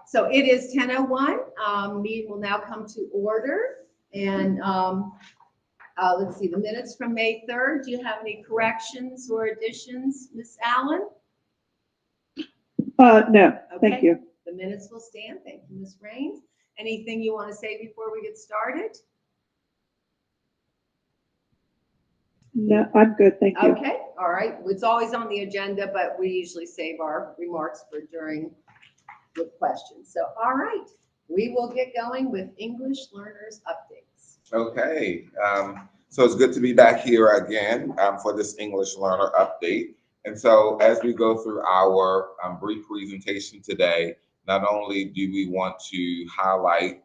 So it is 10:01. Meeting will now come to order. And let's see, the minutes from May 3rd. Do you have any corrections or additions, Ms. Allen? No, thank Okay. you. The minutes will stand. Thank you, Ms. Raines. Anything you want to say before we get started? No, I'm good, thank you. Okay, all right. It's always on the agenda, but we usually save our remarks for during the questions. So, all right, we will get going with English learners updates. Okay, so it's good to be back here again for this English learner update. And so as we go through our brief presentation today, not only do we want to highlight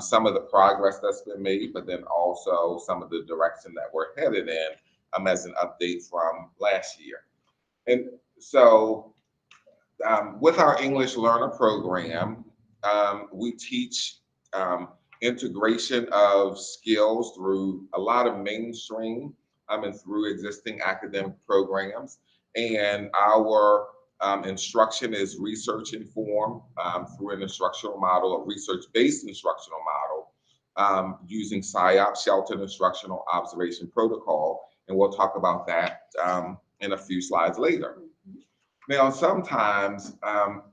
some of the progress that's been made, but then also some of the direction that we're headed in as an update from last year. And so with our English learner program, we teach integration of skills through a lot of mainstream and through existing academic programs. And our instruction is research informed through an instructional model, a research-based instructional model using SIOP, Sheltered Instructional Observation Protocol. And we'll talk about that in a few slides later. Now, sometimes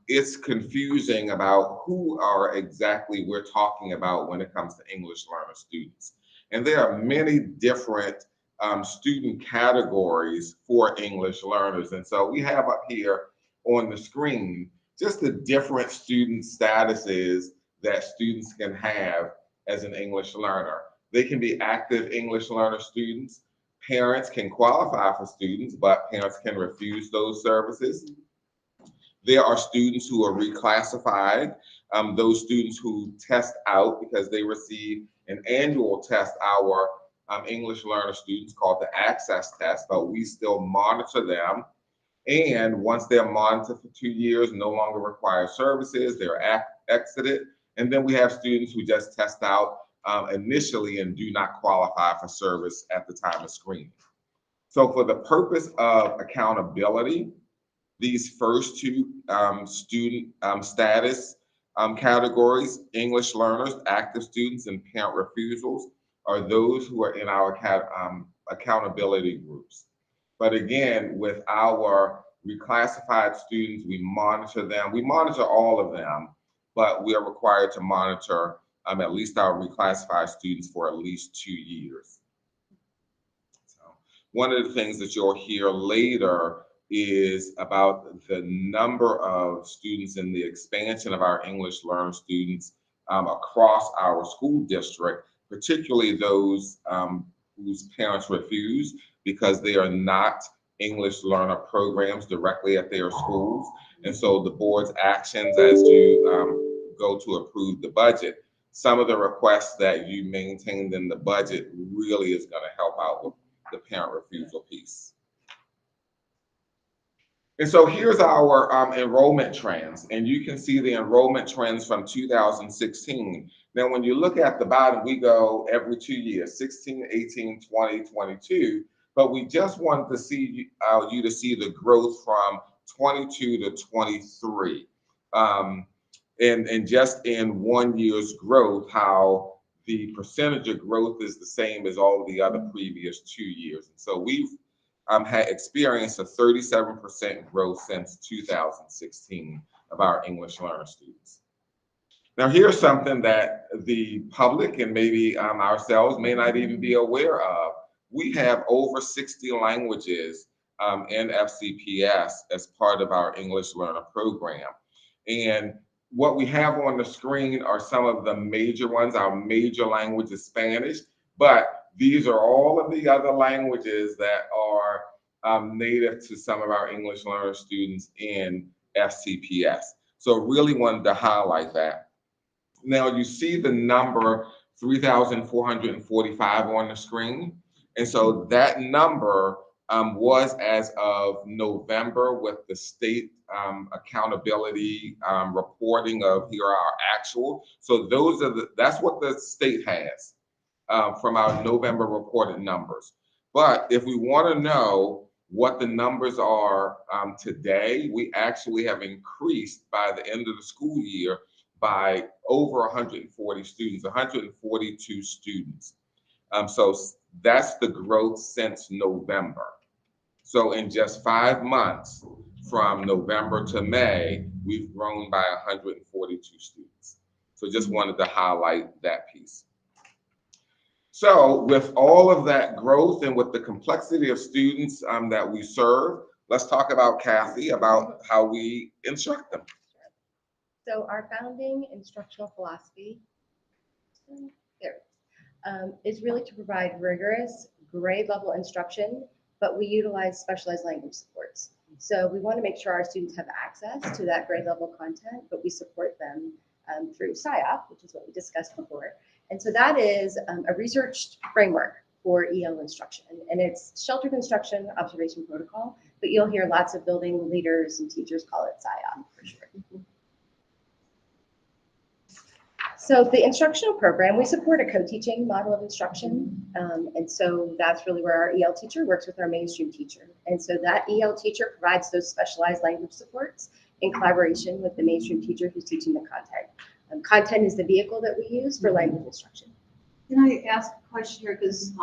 it's confusing about who are exactly we're talking about when it comes to English learner students. And there are many different student categories for English learners. And so we have up here on the screen just the different student statuses that students can have as an English learner. They can be active English learner students. Parents can qualify for students, but parents can refuse those services. There are students who are reclassified, those students who test out because they receive an annual test, our English learner students called the access test, but we still monitor them. And once they're monitored for 2 years, no longer require services, they're exited. And then we have students who just test out initially and do not qualify for service at the time of screening. So for the purpose of accountability, these first two student status categories, English learners, active students, and parent refusals, are those who are in our accountability groups. But again, with our reclassified students, we monitor them. We monitor all of them, but we are required to monitor at least our reclassified students for at least 2 years. So one of the things that you'll hear later is about the number of students and the expansion of our English learner students across our school district, particularly those whose parents refuse because they are not English learner programs directly at their schools. And so the board's actions as you go to approve the budget, some of the requests that you maintained in the budget really is going to help out with the parent refusal piece. And so here's our enrollment trends, and you can see the enrollment trends from 2016. Now, when you look at the bottom, we go every 2 years, 16, 18, 20, 22, but we just wanted to see you to see the growth from 22 to 23. And just in 1 year's growth, how the percentage of growth is the same as all of the other previous 2 years. And so we've had experienced a 37% growth since 2016 of our English learner students. Now, here's something that the public and maybe ourselves may not even be aware of. We have over 60 languages in FCPS as part of our English learner program. And what we have on the screen are some of the major ones. Our major language is Spanish, but these are all of the other languages that are native to some of our English learner students in FCPS. So really wanted to highlight that. Now you see the number 3,445 on the screen. And so that number was as of November with the state accountability reporting of here are our actual. So those are that's what the state has from our November reported numbers. But if we want to know What the numbers are today, we actually have increased by the end of the school year by over 140 students, 142 students. So that's the growth since November. So in just 5 months, from November to May, we've grown by 142 students. So just wanted to highlight that piece. So with all of that growth and with the complexity of students that we serve, let's talk about Kathy, about how we instruct them. So our founding instructional philosophy is really to provide rigorous grade level instruction, but we utilize specialized language supports. So we want to make sure our students have access to that grade level content, but we support them through SIOP, which is what we discussed before. And so that is a researched framework for EL instruction, and it's sheltered instruction observation protocol, but you'll hear lots of building leaders and teachers call it SIOP for sure. So the instructional program, we support a co-teaching model of instruction. And so that's really where our EL teacher works with our mainstream teacher. And so that EL teacher provides those specialized language supports in collaboration with the mainstream teacher who's teaching the content. Content is the vehicle that we use for language instruction. Can I ask a question here? Because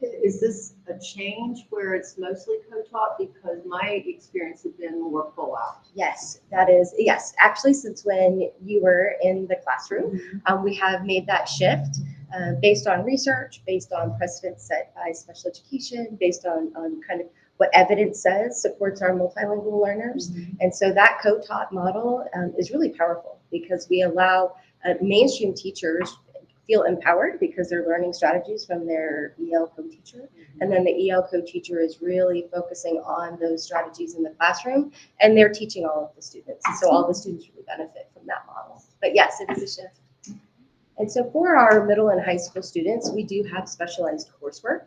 is this a change where it's mostly co-taught? Because my experience has been more full out. Yes, that is, yes. Actually, since when you were in the classroom, we have made that shift based on research, based on precedents set by special education, based on kind of what evidence says supports our multilingual learners. And so that co-taught model is really powerful because we allow mainstream teachers feel empowered because they're learning strategies from their EL co-teacher. And then the EL co-teacher is really focusing on those strategies in the classroom, and they're teaching all of the students. So all the students really benefit from that model. But yes, it is a shift. And so for our middle and high school students, we do have specialized coursework.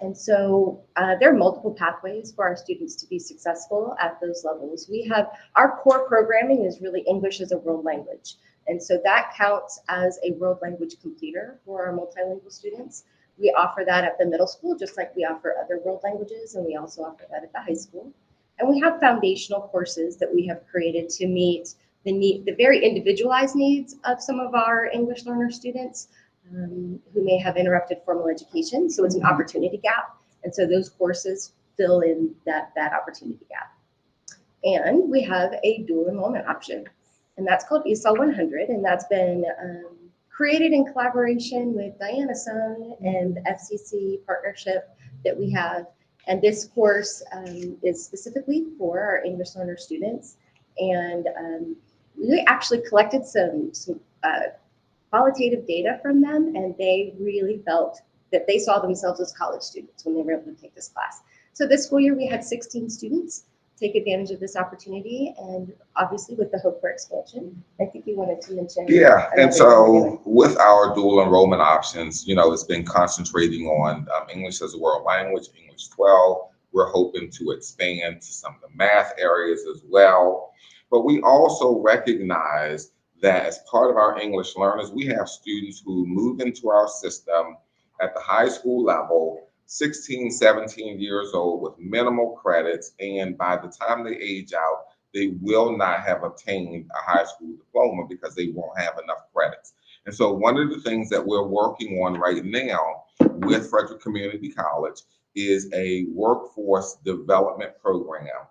And so there are multiple pathways for our students to be successful at those levels. We have, our core programming is really English as a world language. And so that counts as a world language completer for our multilingual students. We offer that at the middle school, just like we offer other world languages, and we also offer that at the high school. And we have foundational courses that we have created to meet the very individualized needs of some of our English learner students who may have interrupted formal education. So it's an opportunity gap. And so those courses fill in that opportunity gap. And we have a dual enrollment option, and that's called ESOL 100, and that's been created in collaboration with Diana Sung and the FCC partnership that we have. And this course is specifically for our English learner students. And we actually collected some qualitative data from them, and they really felt that they saw themselves as college students when they were able to take this class. So this school year, we had 16 students take advantage of this opportunity, and obviously with the hope for expansion. I think you wanted to mention. Yeah, and so with our dual enrollment options, you know, it's been concentrating on English as a world language, English 12. We're hoping to expand to some of the math areas as well. But we also recognize that as part of our English learners, we have students who move into our system at the high school level, 16, 17 years old with minimal credits, and by the time they age out, they will not have obtained a high school diploma because they won't have enough credits. And so one of the things that we're working on right now with Frederick Community College is a workforce development program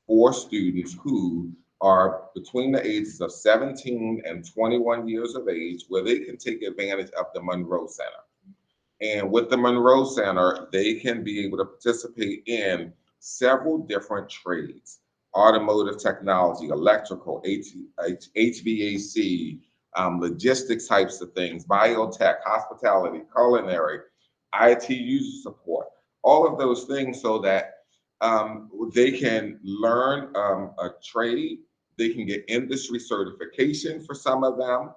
for students who are between the ages of 17 and 21 years of age, where they can take advantage of the Monroe Center. And with the Monroe Center, they can be able to participate in several different trades: automotive technology, electrical, HVAC, logistics types of things, biotech, hospitality, culinary, IT user support, all of those things, so that they can learn a trade, they can get industry certification for some of them,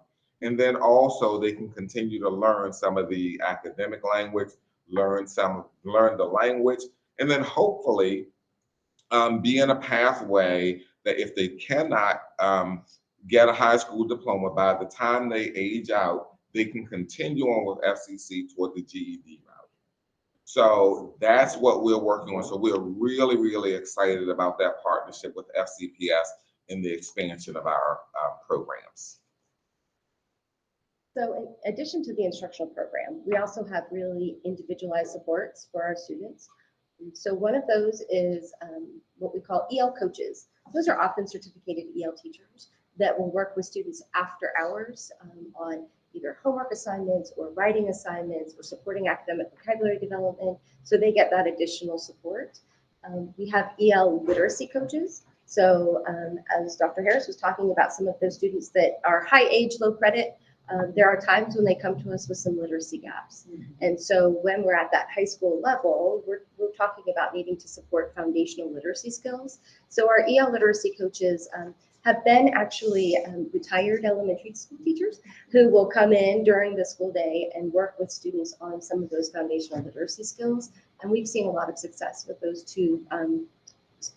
and then also they can continue to learn some of the academic language, learn the language, and then hopefully be in a pathway that if they cannot get a high school diploma by the time they age out, they can continue on with FCC toward the GED route. So that's what we're working on. So we're really, really excited about that partnership with FCPS and the expansion of our programs. So in addition to the instructional program, we also have really individualized supports for our students. So one of those is what we call EL coaches. Those are often certificated EL teachers that will work with students after hours on either homework assignments or writing assignments or supporting academic vocabulary development. So they get that additional support. We have EL literacy coaches. So as Dr. Harris was talking about some of those students that are high age, low credit, there are times when they come to us with some literacy gaps. And so when we're at that high school level, we're talking about needing to support foundational literacy skills. So our EL literacy coaches have been actually retired elementary school teachers who will come in during the school day and work with students on some of those foundational literacy skills. And we've seen a lot of success with those two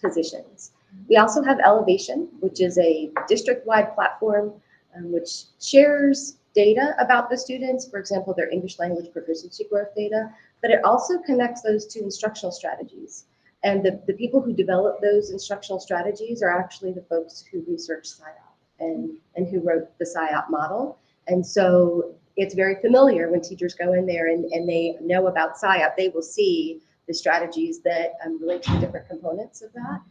positions. We also have Elevation, which is a district-wide platform which shares data about the students, for example, their English language proficiency growth data, but it also connects those to instructional strategies. And the people who develop those instructional strategies are actually the folks who researched SIOP and who wrote the SIOP model. And so it's very familiar when teachers go in there and they know about SIOP, they will see the strategies that relate to the different components of that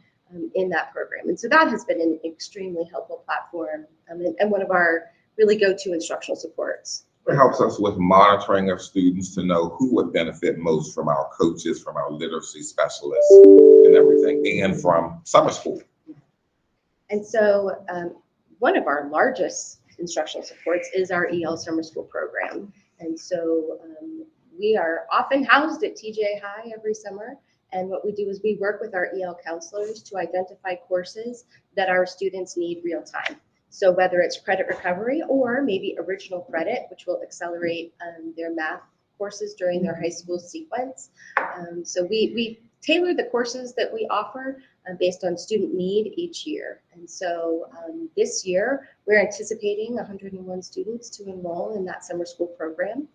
in that program. And so that has been an extremely helpful platform and one of our really go-to instructional supports. It helps us with monitoring of students to know who would benefit most from our coaches, from our literacy specialists and everything, and from summer school. And so one of our largest instructional supports is our EL summer school program. And so we are often housed at TJ High every summer. And what we do is we work with our EL counselors to identify courses that our students need real time. So whether it's credit recovery or maybe original credit, which will accelerate their math courses during their high school sequence. So we tailor the courses that we offer based on student need each year. And so this year, we're anticipating 101 students to enroll in that summer school program.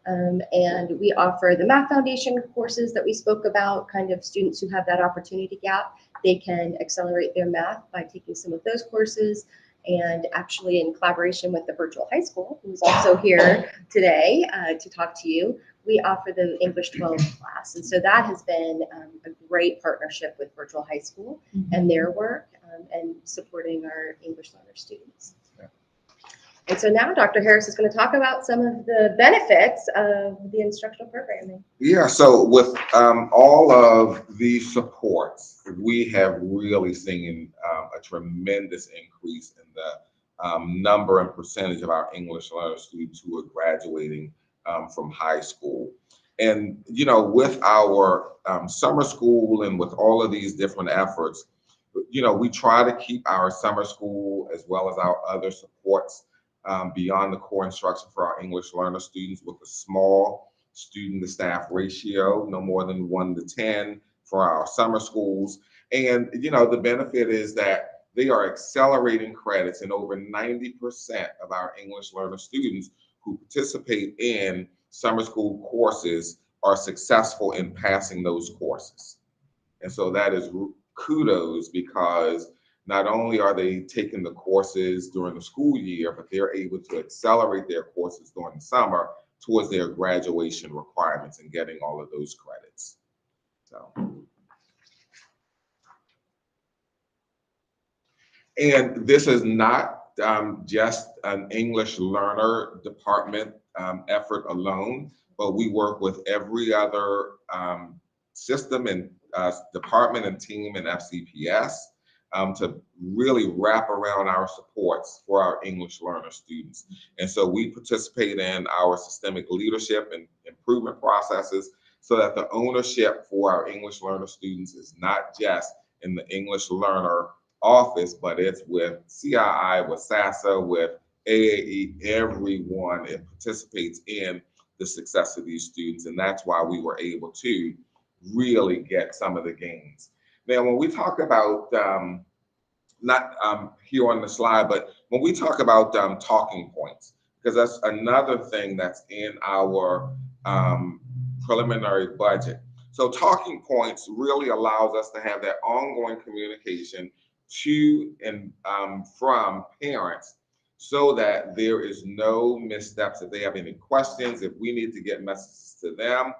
And we offer the Math Foundation courses that we spoke about, kind of students who have that opportunity gap. They can accelerate their math by taking some of those courses. And actually in collaboration with the Virtual High School, who's also here today to talk to you, we offer the English 12 class. And so that has been a great partnership with Virtual High School and their work and supporting our English learner students. And so now Dr. Harris is going to talk about some of the benefits of the instructional programming. Yeah, so with all of these supports, we have really seen a tremendous increase in the number and percentage of our English learner students who are graduating from high school. And, you know, with our summer school and with all of these different efforts, you know, we try to keep our summer school as well as our other supports beyond the core instruction for our English learner students with a small student to staff ratio, no more than 1 to 10 for our summer schools. And, you know, the benefit is that they are accelerating credits, and over 90% of our English learner students who participate in summer school courses are successful in passing those courses. And so that is kudos, because not only are they taking the courses during the school year, but they're able to accelerate their courses during the summer towards their graduation requirements and getting all of those credits. So. And this is not just an English learner department effort alone, but we work with every other system and department and team in FCPS to really wrap around our supports for our English learner students. And so we participate in our systemic leadership and improvement processes so that the ownership for our English learner students is not just in the English learner office, but it's with CII, with SASA, with AAE, everyone it participates in the success of these students. And that's why we were able to really get some of the gains. Now, when we talk about, not here on the slide, but when we talk about talking points, because that's another thing that's in our preliminary budget. So talking points really allows us to have that ongoing communication to and from parents so that there is no missteps. If they have any questions, if we need to get messages to them.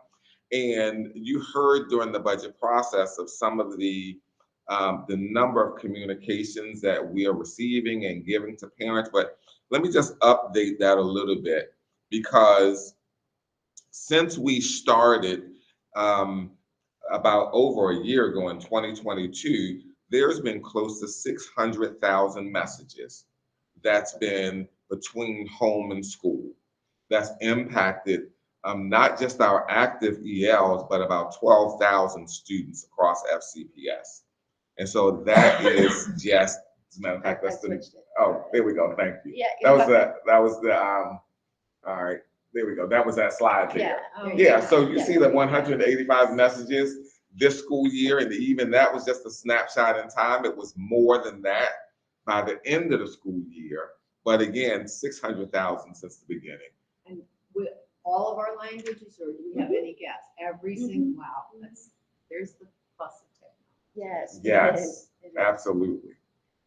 And you heard during the budget process of some of the number of communications that we are receiving and giving to parents. But let me just update that a little bit, because since we started about over a year ago in 2022, there's been close to 600,000 messages that's been between home and school that's impacted not just our active ELs, but about 12,000 students across FCPS. And so that is just, as a matter of fact, that's the, oh, there we go, thank you. Yeah. That was the, all right, there we go, that was that slide there. Oh, Yeah, so you see the 185 messages this school year, and even that was just a snapshot in time. It was more than that by the end of the school year. But again, 600,000 since the beginning. And with all of our languages, or do we have any guess? Every single, wow, there's the plus of technology. Yes. Yes, it is. absolutely.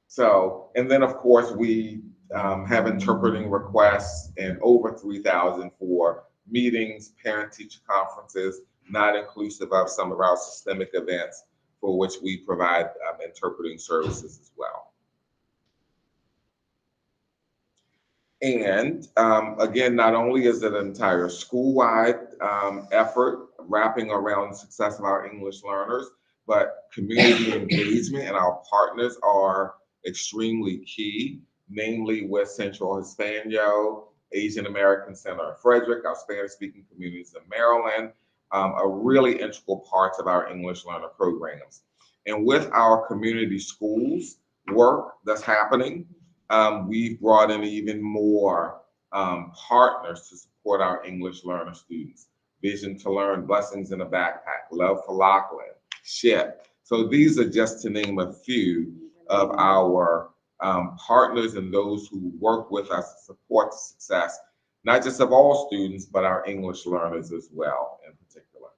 So, and then of course, we have interpreting requests and over 3,000 for meetings, parent-teacher conferences, not inclusive of some of our systemic events for which we provide interpreting services as well. And again, not only is it an entire school-wide effort wrapping around the success of our English learners, but community engagement and our partners are extremely key, namely with Central Hispanio, Asian American Center of Frederick, our Spanish-speaking communities in Maryland, are really integral parts of our English learner programs. And with our community schools work that's happening, we've brought in even more partners to support our English learner students. Vision to Learn, Blessings in a Backpack, Love for Lachlan, SHIP. So these are just to name a few of our partners and those who work with us to support the success, not just of all students, but our English learners as well in particular.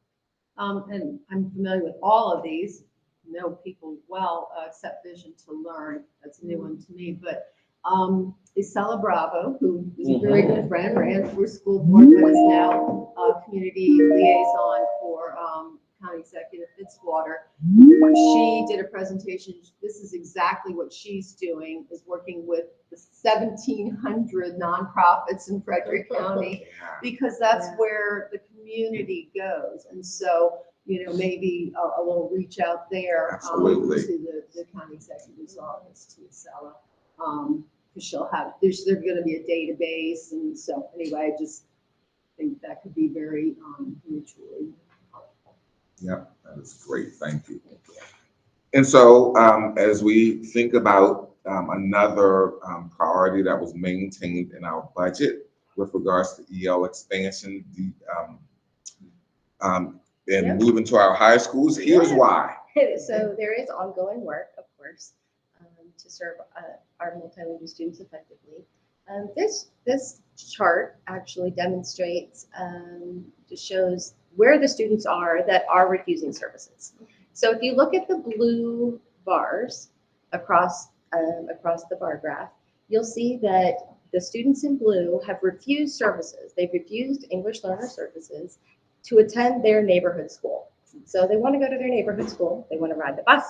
And I'm familiar with all of these, know people well, except Vision to Learn. That's a new one to me. But Isela Bravo, who is a very good friend, ran for school board, but is now community liaison for County Executive Fitzwater. She did a presentation. This is exactly what she's doing, is working with the 1,700 nonprofits in Frederick County, because that's where the community goes. And so, you know, maybe a little reach out there to the county executive's office, to Isela, because she'll have, there's going to be a database. And so anyway, I just think that could be very mutually helpful. Yeah, that is great. Thank you. And so as we think about another priority that was maintained in our budget with regards to EL expansion and moving to our high schools, here's why. So there is ongoing work, of course, to serve our multilingual students effectively. This chart actually demonstrates, just shows where the students are that are refusing services. So if you look at the blue bars across the bar graph, you'll see that the students in blue have refused services. They've refused English learner services to attend their neighborhood school. So they want to go to their neighborhood school, they want to ride the bus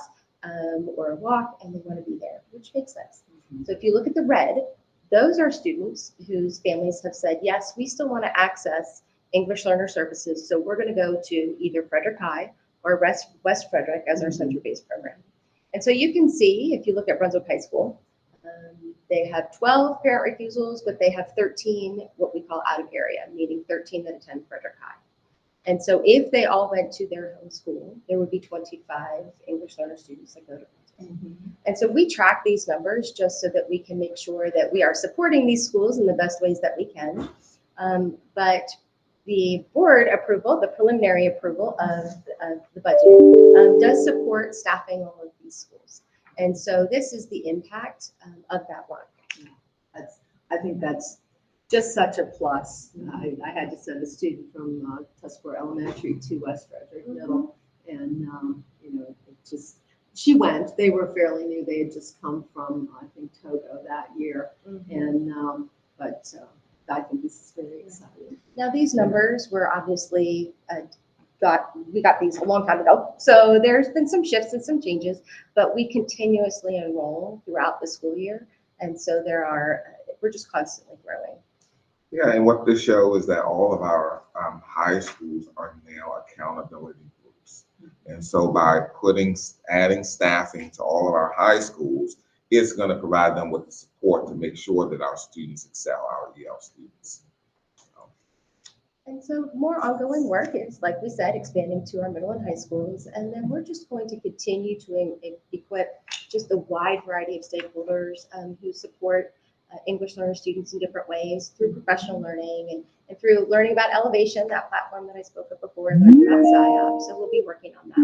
or walk, and they want to be there, which makes sense. So if you look at the red, those are students whose families have said, yes, we still want to access English learner services, so we're going to go to either Frederick High or West Frederick as our center-based program. And so you can see, if you look at Brunswick High School, they have 12 parent refusals, but they have 13 what we call out of area, meaning 13 that attend Frederick High. And so if they all went to their home school, there would be 25 English learner students that go to Brunswick. And so we track these numbers just so that we can make sure that we are supporting these schools in the best ways that we can. But the board approval, the preliminary approval of the budget, does support staffing all of these schools. And so this is the impact of that work. I think that's just such a plus. I had to send a student from Tuscarora Elementary to West Frederick Middle, and you know, it just she went. They were fairly new. They had just come from I think Togo that year, and but I think this is very exciting. Now, these numbers were obviously we got these a long time ago. So there's been some shifts and some changes, but we continuously enroll throughout the school year. And so we're just constantly growing. Yeah, and what this shows is that all of our high schools are now accountability groups. And so by adding staffing to all of our high schools, it's going to provide them with the support to make sure that our students excel, our EL students. And so more ongoing work is, like we said, expanding to our middle and high schools. And then we're just going to continue to equip just a wide variety of stakeholders who support English learner students in different ways through professional learning and through learning about Elevation, that platform that I spoke of before, and learning about SciOps. So we'll be working on that.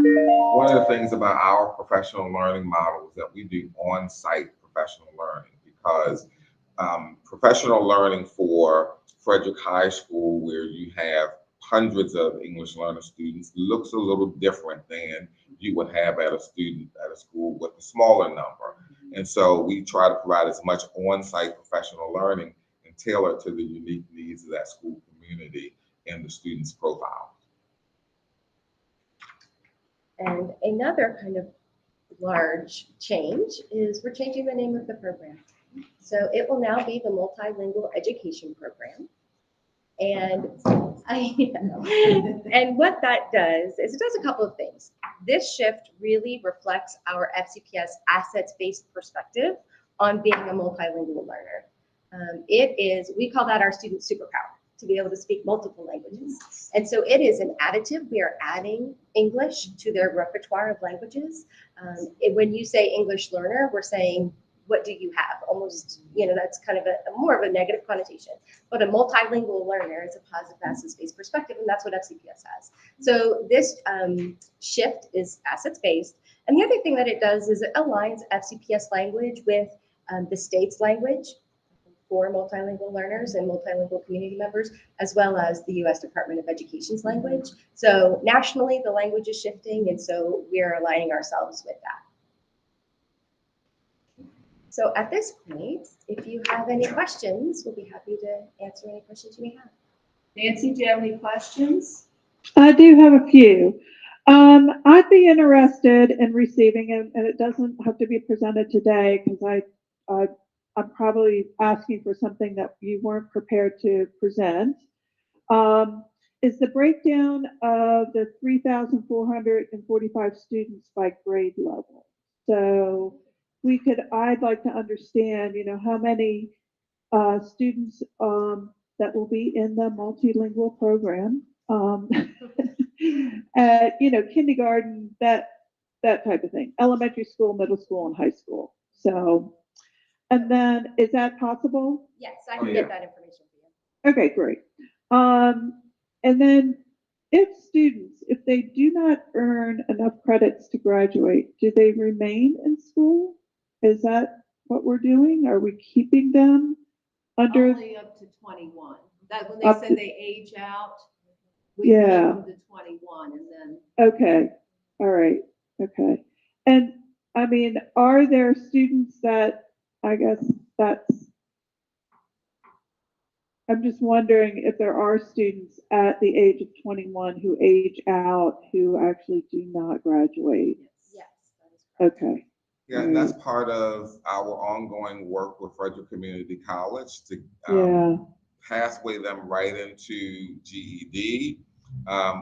One of the things about our professional learning model is that we do on-site professional learning, because professional learning for Frederick High School, where you have hundreds of English learner students, looks a little different than you would have at a school with a smaller number. And so we try to provide as much on-site professional learning and tailor it to the unique needs of that school community and the student's profile. And another kind of large change is we're changing the name of the program. So it will now be the Multilingual Education Program. And and what that does is it does a couple of things. This shift really reflects our FCPS assets-based perspective on being a multilingual learner. We call that our student superpower, to be able to speak multiple languages. And so it is an additive. We are adding English to their repertoire of languages. When you say English learner, we're saying, what do you have? Almost, that's kind of more of a negative connotation. But a multilingual learner is a positive assets-based perspective, and that's what FCPS has. So this shift is assets-based. And the other thing that it does is it aligns FCPS language with the state's language for multilingual learners and multilingual community members, as well as the U.S. Department of Education's language. So nationally, the language is shifting, and so we're aligning ourselves with that. So at this point, if you have any questions, we'll be happy to answer any questions you may have. Nancy, do you have any questions? I do have a few. I'd be interested in receiving, and it doesn't have to be presented today, because I'm probably asking for something that you weren't prepared to present. Is the breakdown of the 3,445 students by grade level? So I'd like to understand, how many students that will be in the multilingual program, kindergarten, that type of thing, elementary school, middle school, and high school. So, and then, is that possible? Yes, I can get that information for you. Okay, great. And then if they do not earn enough credits to graduate, do they remain in school? Is that what we're doing? Are we keeping them under? Only up to 21. That when they said they age out, we keep Yeah. them to 21, and then Okay, all right, okay. And I mean, are there students that, I guess I'm just wondering if there are students at the age of 21 who age out, who actually do not graduate? Yes, that is correct. Okay. Yeah, and that's part of our ongoing work with Frederick Community College to pathway them right into GED,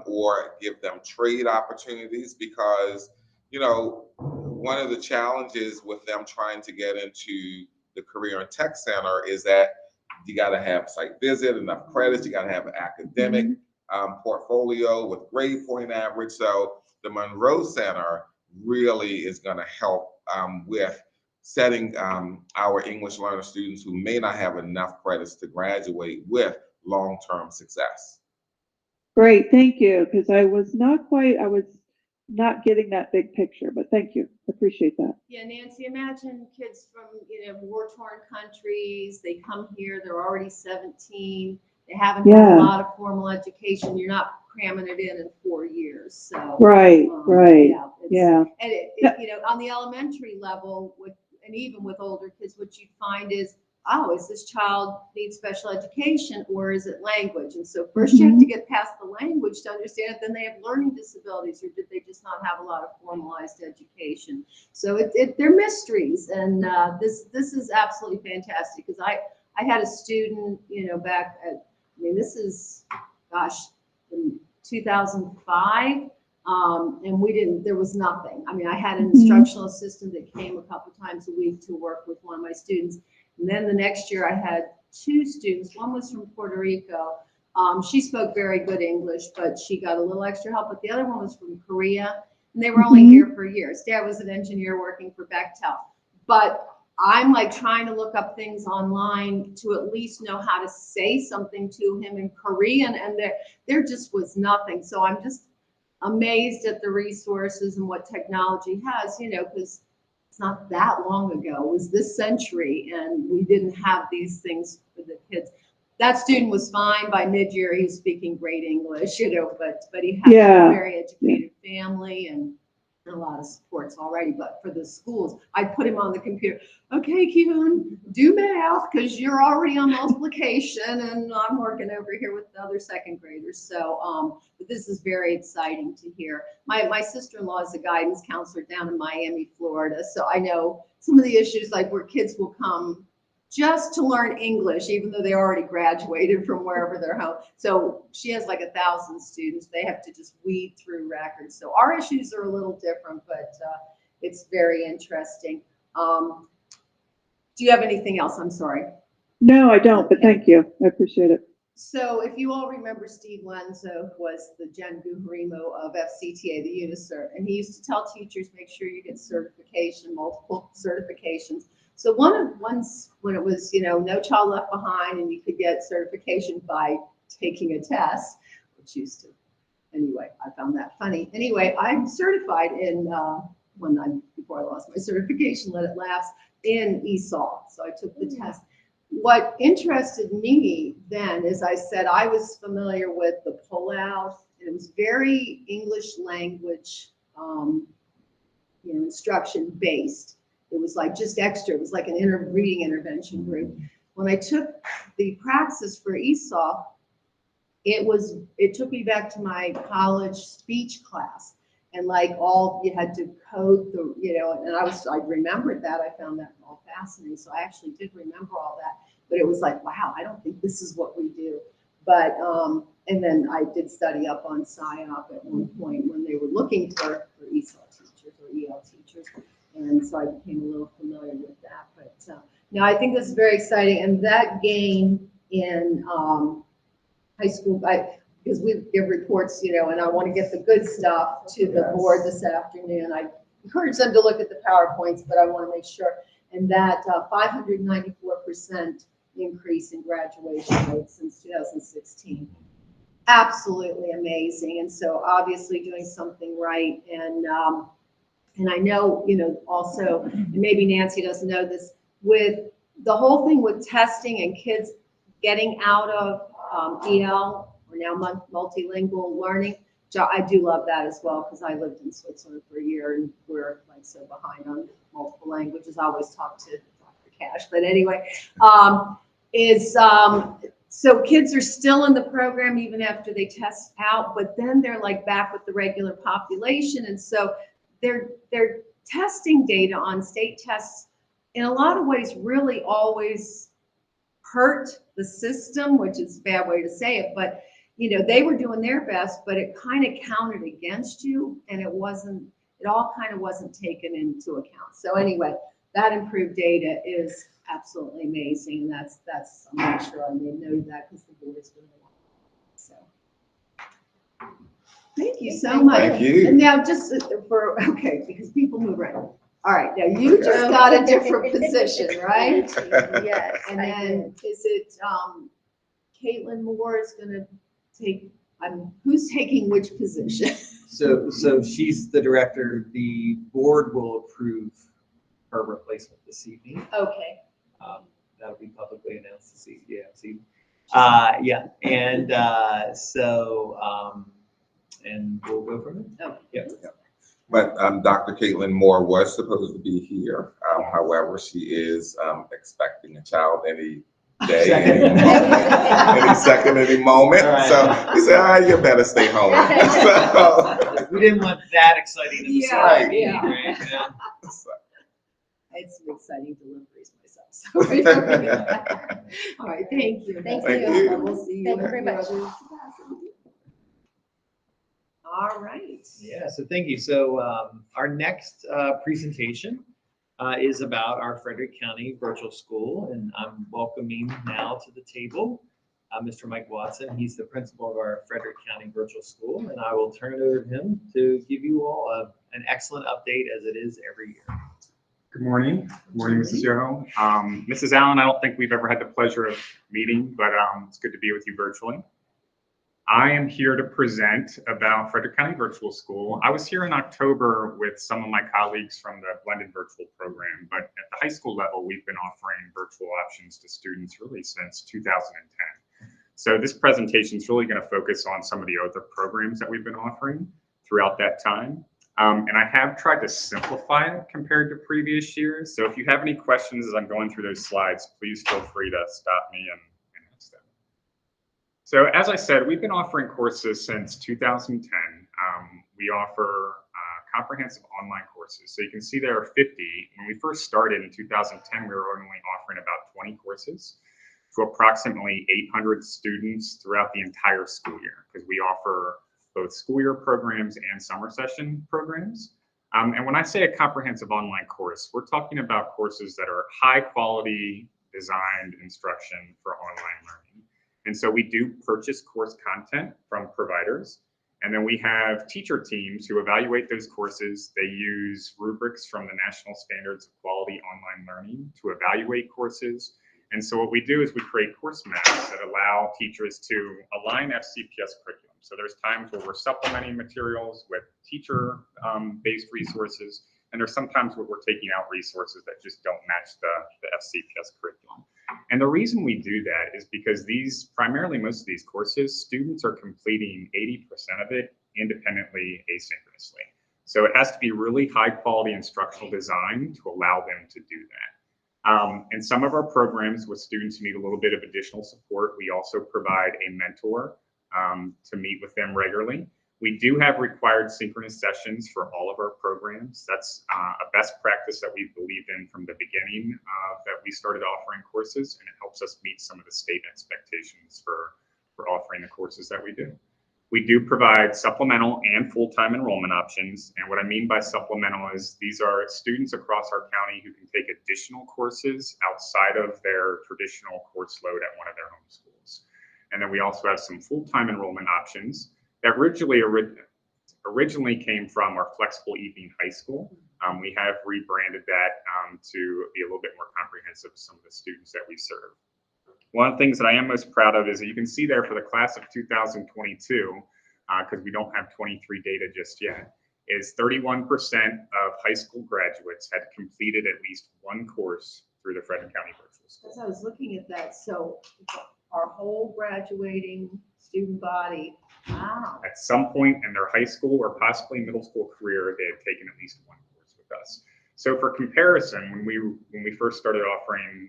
or give them trade opportunities, because one of the challenges with them trying to get into the Career and Tech Center is that you got to have site visit, enough credits, you got to have an academic portfolio with grade point average. So the Monroe Center really is going to help with setting our English learner students who may not have enough credits to graduate with long-term success. Great, thank you, because I was not getting that big picture, but thank you. appreciate that. Yeah, Nancy, imagine kids from, war-torn countries, they come here, they're already 17, they haven't had Yeah. a lot of formal education, you're not cramming it in 4 years, so. Right, right, Yeah. yeah, And on the elementary level, and even with older kids, what you'd find is, oh, is this child needs special education or is it language? And so first you have to get past the language to understand it, then they have learning disabilities, or did they just not have a lot of formalized education? So they're mysteries, and this is absolutely fantastic, because I had a student, back at, this is, gosh, in 2005. And there was nothing. I had an instructional assistant that came a couple times a week to work with one of my students. And then the next year I had 2 students. One was from Puerto Rico. She spoke very good English, but she got a little extra help. But the other one was from Korea, and they were only here for years. Dad was an engineer working for Bechtel. But I'm like trying to look up things online to at least know how to say something to him in Korean, and there just was nothing. So I'm just amazed at the resources and what technology has, because it's not that long ago. It was this century, and we didn't have these things for the kids. That student was fine by mid-year. He was speaking great English, but he had a very educated family and a lot of supports already. But for the schools, I put him on the computer. Okay, Kyun, do math, because you're already on multiplication, and I'm working over here with the other second graders. So, but this is very exciting to hear. My sister-in-law is a guidance counselor down in Miami, Florida. So I know some of the issues, like where kids will come just to learn English, even though they already graduated from wherever they're home. So she has like 1,000 students. They have to just weed through records. So our issues are a little different, but it's very interesting. Do you have anything else? I'm sorry. No, I don't, but thank you. I appreciate it. So if you all remember, Steve Lenzo was the Jen Guharimo of FCTA, the UNICERT, and he used to tell teachers, make sure you get certification, multiple certifications. So once when it was, No Child Left Behind, and you could get certification by taking a test, which used to, anyway, I found that funny. Anyway, I'm certified in, before I lost my certification, let it lapse, in ESOL. So I took the test. What interested me then is, I said I was familiar with the pullout, and it was very English language, instruction based. It was like just extra. It was like an reading intervention group. When I took the praxis for ESOL, it took me back to my college speech class, and you had to code and I remembered that. I found that all fascinating. So I actually did remember all that, but it was like, wow, I don't think this is what we do. But, and then I did study up on SIOP at one point when they were looking for ESOL teachers or EL teachers. And so I became a little familiar with that. But no, I think this is very exciting. And that gain in high school, because we give reports, and I want to get the good stuff to the board this afternoon. I encourage them to look at the PowerPoints, but I want to make sure. And that 594% increase in graduation rate since 2016. Absolutely amazing. And so obviously doing something right. And I know, also, and maybe Nancy doesn't know this, with the whole thing with testing and kids getting out of EL, or now multilingual learning, I do love that as well, because I lived in Switzerland for a year, and we're so behind on multiple languages. I always talk to Dr. Cash, but anyway, so kids are still in the program even after they test out, but then they're back with the regular population, and so their testing data on state tests in a lot of ways really always hurt the system, which is a bad way to say it, but they were doing their best, but it kind of counted against you, and it all kind of wasn't taken into account. So anyway, that improved data is absolutely amazing, and that's I'm not sure I may know that because the board is going to want it. So thank you so much. Thank you. And now just because people move around. All right, now you just got a different position, right? Yes. And then is it Caitlin Moore is going to take who's taking which position? So she's the director. The board will approve her replacement this evening. Okay. That'll be publicly announced this evening. Yeah, yeah, and and we'll go from there. Okay. Yep. But Dr. Caitlin Moore was supposed to be here. However, she is expecting a child any day, any Second. moment, any second, any moment. All right. So he said, you better stay home. So, We didn't want that exciting of a Yeah, start, yeah. right? Yeah. I had some exciting deliveries myself. So we don't need that. All right, thank you. Thank Thank you. And we'll see you. Thank you in very the much. other capacity. All right. Yeah, so thank you. So our next presentation is about our Frederick County Virtual School, and I'm welcoming now to the table Mr. Mike Watson. He's the principal of our Frederick County Virtual School, and I will turn it over to him to give you all an excellent update as it is every year. Good morning. Good morning, Mrs. Yoho. Mrs. Allen, I don't think we've ever had the pleasure of meeting, but it's good to be with you virtually. I am here to present about Frederick County Virtual School. I was here in October with some of my colleagues from the blended virtual program, but at the high school level, we've been offering virtual options to students really since 2010. So this presentation is really going to focus on some of the other programs that we've been offering throughout that time. And I have tried to simplify it compared to previous years. So if you have any questions as I'm going through those slides, please feel free to stop me and ask them. So as I said, we've been offering courses since 2010. We offer comprehensive online courses. So you can see there are 50. When we first started in 2010, we were only offering about 20 courses to approximately 800 students throughout the entire school year, because we offer both school year programs and summer session programs. And when I say a comprehensive online course, we're talking about courses that are high quality designed instruction for online learning. And so we do purchase course content from providers. And then we have teacher teams who evaluate those courses. They use rubrics from the National Standards of Quality Online Learning to evaluate courses. And so what we do is we create course maps that allow teachers to align FCPS curriculum. So there's times where we're supplementing materials with teacher-based resources, and there's sometimes where we're taking out resources that just don't match the FCPS curriculum. And the reason we do that is because primarily most of these courses, students are completing 80% of it independently, asynchronously. So it has to be really high quality instructional design to allow them to do that. And some of our programs with students who need a little bit of additional support, we also provide a mentor to meet with them regularly. We do have required synchronous sessions for all of our programs. That's a best practice that we've believed in from the beginning that we started offering courses, and it helps us meet some of the state expectations for offering the courses that we do. We do provide supplemental and full-time enrollment options. And what I mean by supplemental is these are students across our county who can take additional courses outside of their traditional course load at one of their home schools. And then we also have some full-time enrollment options that originally came from our flexible evening high school. We have rebranded that to be a little bit more comprehensive with some of the students that we serve. One of the things that I am most proud of is that you can see there for the class of 2022, because we don't have 23 data just yet, is 31% of high school graduates had completed at least one course through the Frederick County Virtual School. As I was looking at that, so our whole graduating student body, wow. At some point in their high school or possibly middle school career, they had taken at least one course with us. So for comparison, when we first started offering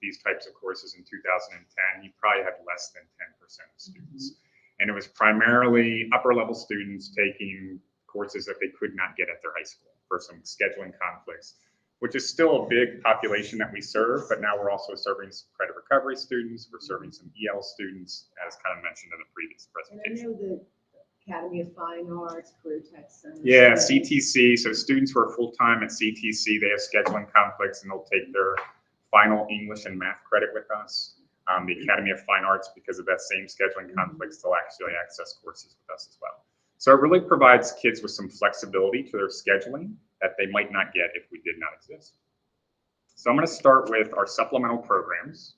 these types of courses in 2010, you probably had less than 10% of students. And it was primarily upper level students taking courses that they could not get at their high school for some scheduling conflicts, which is still a big population that we serve, but now we're also serving some credit recovery students, we're serving some EL students, as kind of mentioned in the previous And I presentation. know the Academy of Fine Arts, Career Tech Center. Yeah, CTC, so students who are full-time at CTC, they have scheduling conflicts and they'll take their final English and math credit with us. The Academy of Fine Arts, because of that same scheduling conflicts, they'll actually access courses with us as well. So it really provides kids with some flexibility to their scheduling that they might not get if we did not exist. So I'm going to start with our supplemental programs.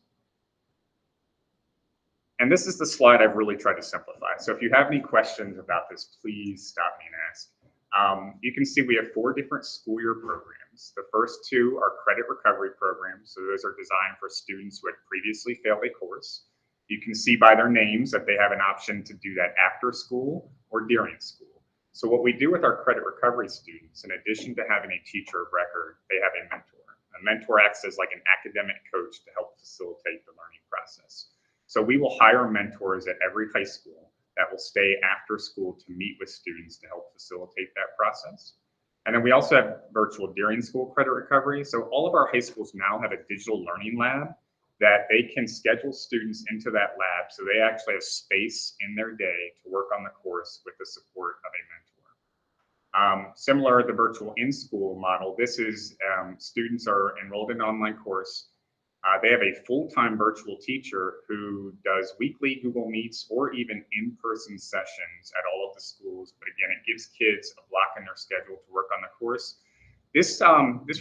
And this is the slide I've really tried to simplify. So if you have any questions about this, please stop me and ask. You can see we have 4 different school year programs. The first 2 are credit recovery programs. So those are designed for students who had previously failed a course. You can see by their names that they have an option to do that after school or during school. So what we do with our credit recovery students, in addition to having a teacher of record, they have a mentor. A mentor acts as like an academic coach to help facilitate the learning process. So we will hire mentors at every high school that will stay after school to meet with students to help facilitate that process. And then we also have virtual during school credit recovery. So all of our high schools now have a digital learning lab that they can schedule students into that lab. So they actually have space in their day to work on the course with the support of a mentor. Similar to the virtual in-school model, this is students are enrolled in an online course. They have a full-time virtual teacher who does weekly Google Meets or even in-person sessions at all of the schools. But again, it gives kids a block in their schedule to work on the course. This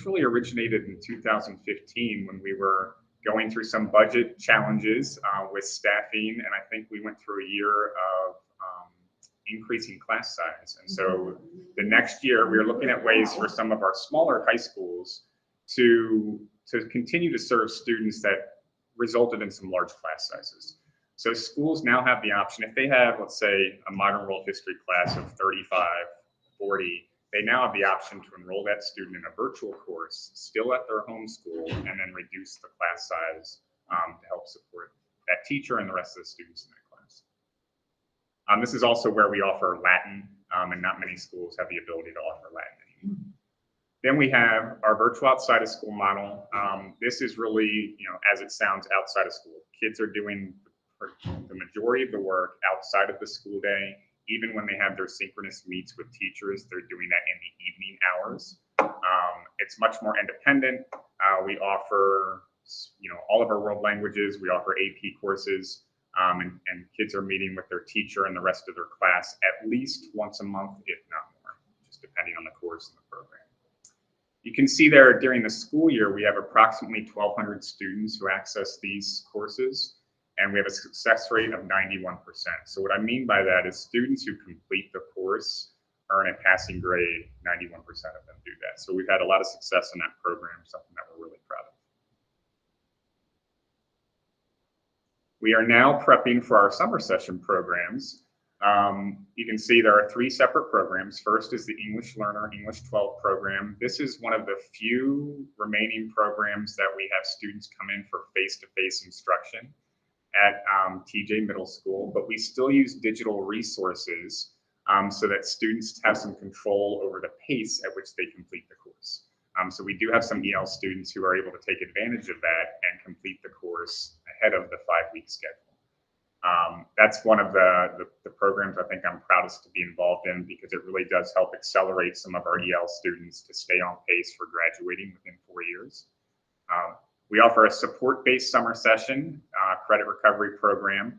really originated in 2015 when we were going through some budget challenges with staffing, and I think we went through a year of increasing class size. And so the next year, we were looking at ways for some of our smaller high schools to continue to serve students that resulted in some large class sizes. So schools now have the option, if they have, let's say, a modern world history class of 35, 40, they now have the option to enroll that student in a virtual course, still at their home school, and then reduce the class size to help support that teacher and the rest of the students in that class. This is also where we offer Latin, and not many schools have the ability to offer Latin anymore. Then we have our virtual outside of school model. This is really, as it sounds, outside of school. Kids are doing the majority of the work outside of the school day. Even when they have their synchronous meets with teachers, they're doing that in the evening hours. It's much more independent. We offer, all of our world languages. We offer AP courses, and kids are meeting with their teacher and the rest of their class at least once a month, if not more, just depending on the course and the program. You can see there during the school year, we have approximately 1,200 students who access these courses, and we have a success rate of 91%. So what I mean by that is students who complete the course earn a passing grade, 91% of them do that. So we've had a lot of success in that program, something that we're really proud of. We are now prepping for our summer session programs. You can see there are 3 separate programs. First is the English Learner English 12 program. This is one of the few remaining programs that we have students come in for face-to-face instruction at TJ Middle School, but we still use digital resources so that students have some control over the pace at which they complete the course. So we do have some EL students who are able to take advantage of that and complete the course ahead of the 5-week schedule. That's one of the programs I think I'm proudest to be involved in because it really does help accelerate some of our EL students to stay on pace for graduating within 4 years. We offer a support-based summer session credit recovery program.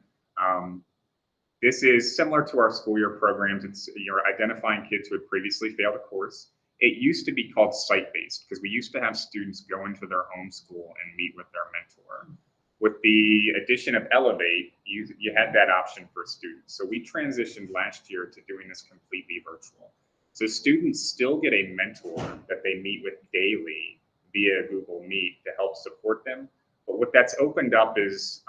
This is similar to our school year programs. You're identifying kids who had previously failed a course. It used to be called site-based because we used to have students go into their home school and meet with their mentor. With the addition of Elevate, you had that option for students. So we transitioned last year to doing this completely virtual. So students still get a mentor that they meet with daily via Google Meet to help support them. But what that's opened up is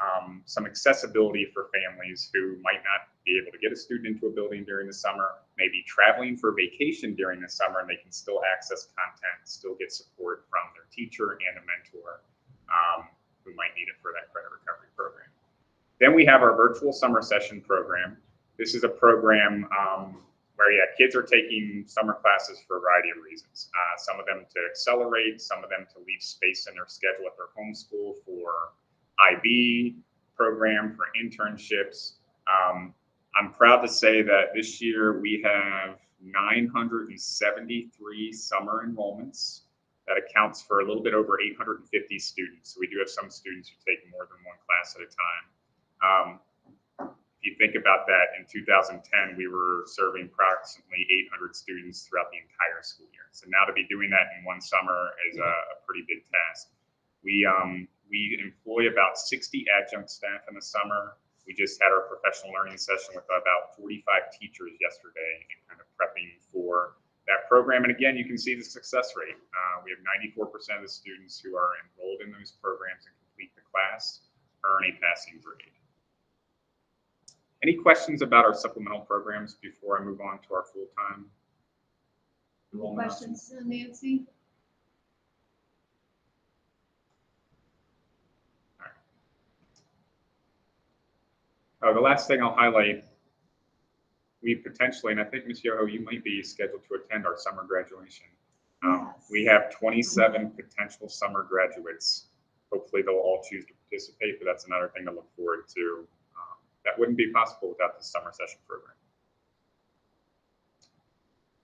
some accessibility for families who might not be able to get a student into a building during the summer, maybe traveling for vacation during the summer, and they can still access content, still get support from their teacher and a mentor who might need it for that credit recovery program. Then we have our virtual summer session program. This is a program where kids are taking summer classes for a variety of reasons. Some of them to accelerate, some of them to leave space in their schedule at their home school for IB program, for internships. I'm proud to say that this year we have 973 summer enrollments. That accounts for a little bit over 850 students. So we do have some students who take more than one class at a time. If you think about that, in 2010, we were serving approximately 800 students throughout the entire school year. So now to be doing that in one summer is a pretty big task. We employ about 60 adjunct staff in the summer. We just had our professional learning session with about 45 teachers yesterday and kind of prepping for that program. And again, you can see the success rate. We have 94% of the students who are enrolled in those programs and complete the class earn a passing grade. Any questions about our supplemental programs before I move on to our full-time enrollment options? Questions, Nancy? Oh, the last thing I'll highlight, we potentially, and I think Ms. Yoho, you might be scheduled to attend our summer graduation. Yes. We have 27 potential summer graduates. Hopefully they'll all choose to participate, but that's another thing to look forward to. That wouldn't be possible without the summer session program.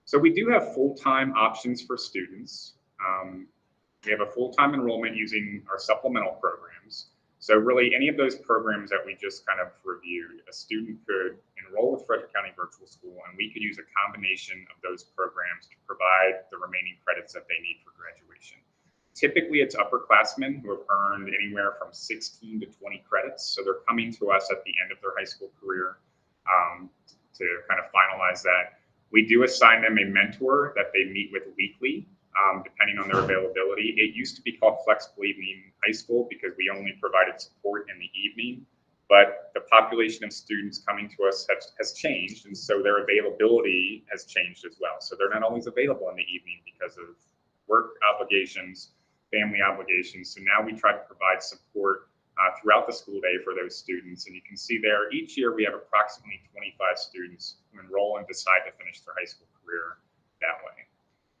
So we do have full-time options for students. We have a full-time enrollment using our supplemental programs. So really any of those programs that we just kind of reviewed, a student could enroll with Frederick County Virtual School, and we could use a combination of those programs to provide the remaining credits that they need for graduation. Typically, it's upperclassmen who have earned anywhere from 16 to 20 credits. So they're coming to us at the end of their high school career to kind of finalize that. We do assign them a mentor that they meet with weekly, depending on their availability. It used to be called Flexible Evening High School because we only provided support in the evening, but the population of students coming to us has changed, and so their availability has changed as well. So they're not always available in the evening because of work obligations, family obligations. So now we try to provide support throughout the school day for those students. And you can see there, each year we have approximately 25 students who enroll and decide to finish their high school career that way.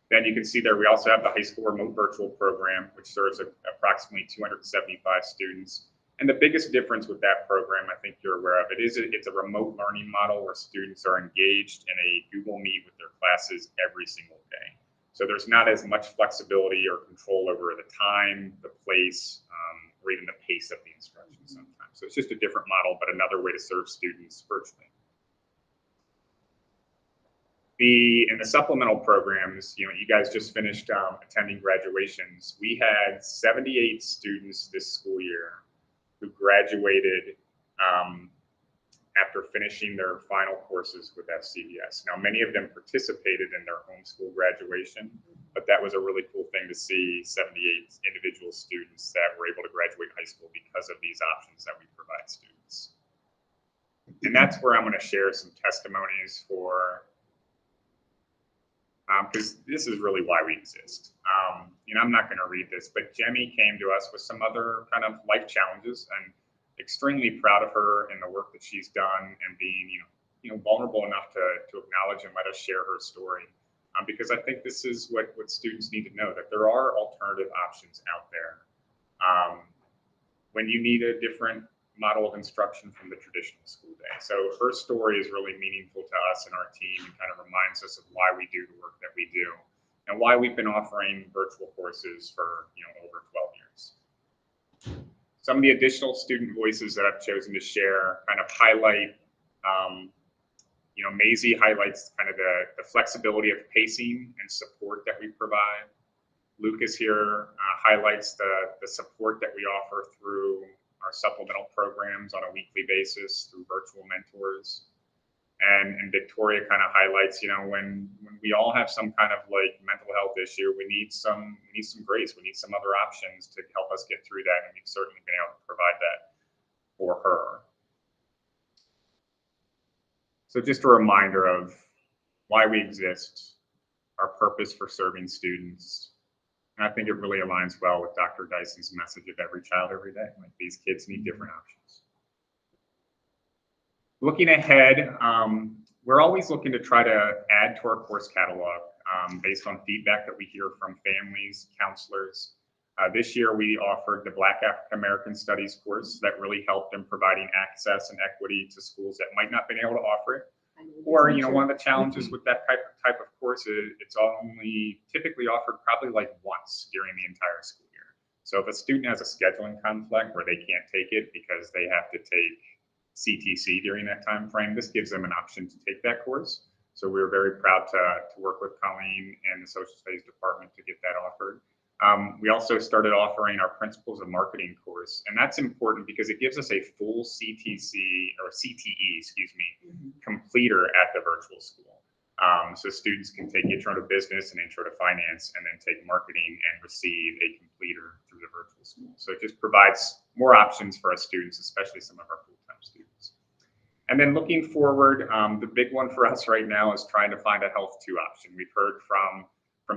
Then you can see there, we also have the high school remote virtual program, which serves approximately 275 students. And the biggest difference with that program, I think you're aware of, it's a remote learning model where students are engaged in a Google Meet with their classes every single day. So there's not as much flexibility or control over the time, the place, or even the pace of the instruction sometimes. So it's just a different model, but another way to serve students virtually. In the supplemental programs, you guys just finished attending graduations. We had 78 students this school year who graduated after finishing their final courses with FCVS. Now, many of them participated in their homeschool graduation, but that was a really cool thing to see 78 individual students that were able to graduate high school because of these options that we provide students. And that's where I'm going to share some testimonies for, because this is really why we exist. I'm not going to read this, but Jemmy came to us with some other kind of life challenges, and extremely proud of her and the work that she's done and being, vulnerable enough to acknowledge and let us share her story. Because I think this is what students need to know, that there are alternative options out there. When you need a different model of instruction from the traditional school day. So her story is really meaningful to us and our team, and kind of reminds us of why we do the work that we do and why we've been offering virtual courses for, over 12 years. Some of the additional student voices that I've chosen to share kind of highlight, Maisie highlights kind of the flexibility of pacing and support that we provide. Lucas here highlights the support that we offer through our supplemental programs on a weekly basis through virtual mentors. And Victoria kind of highlights, when we all have some kind of like mental health issue, we need some grace, we need some other options to help us get through that. And we've certainly been able to provide that for her. So just a reminder of why we exist, our purpose for serving students. And I think it really aligns well with Dr. Dyson's message of every child, every day. Like, these kids need different options. Looking ahead, we're always looking to try to add to our course catalog based on feedback that we hear from families, counselors. This year, we offered the Black African American Studies course that really helped in providing access and equity to schools that might not been able to offer it. Or, one of the challenges with that type of course is it's only typically offered probably like once during the entire school year. So if a student has a scheduling conflict where they can't take it because they have to take CTC during that time frame, this gives them an option to take that course. So we're very proud to work with Colleen and the Social Studies Department to get that offered. We also started offering our Principles of Marketing course, and that's important because it gives us a full CTC or CTE, completer at the virtual school. So students can take Intro to Business and Intro to Finance, and then take Marketing and receive a completer through the virtual school. So it just provides more options for our students, especially some of our full-time students. And then looking forward, the big one for us right now is trying to find a Health 2 option. We've heard from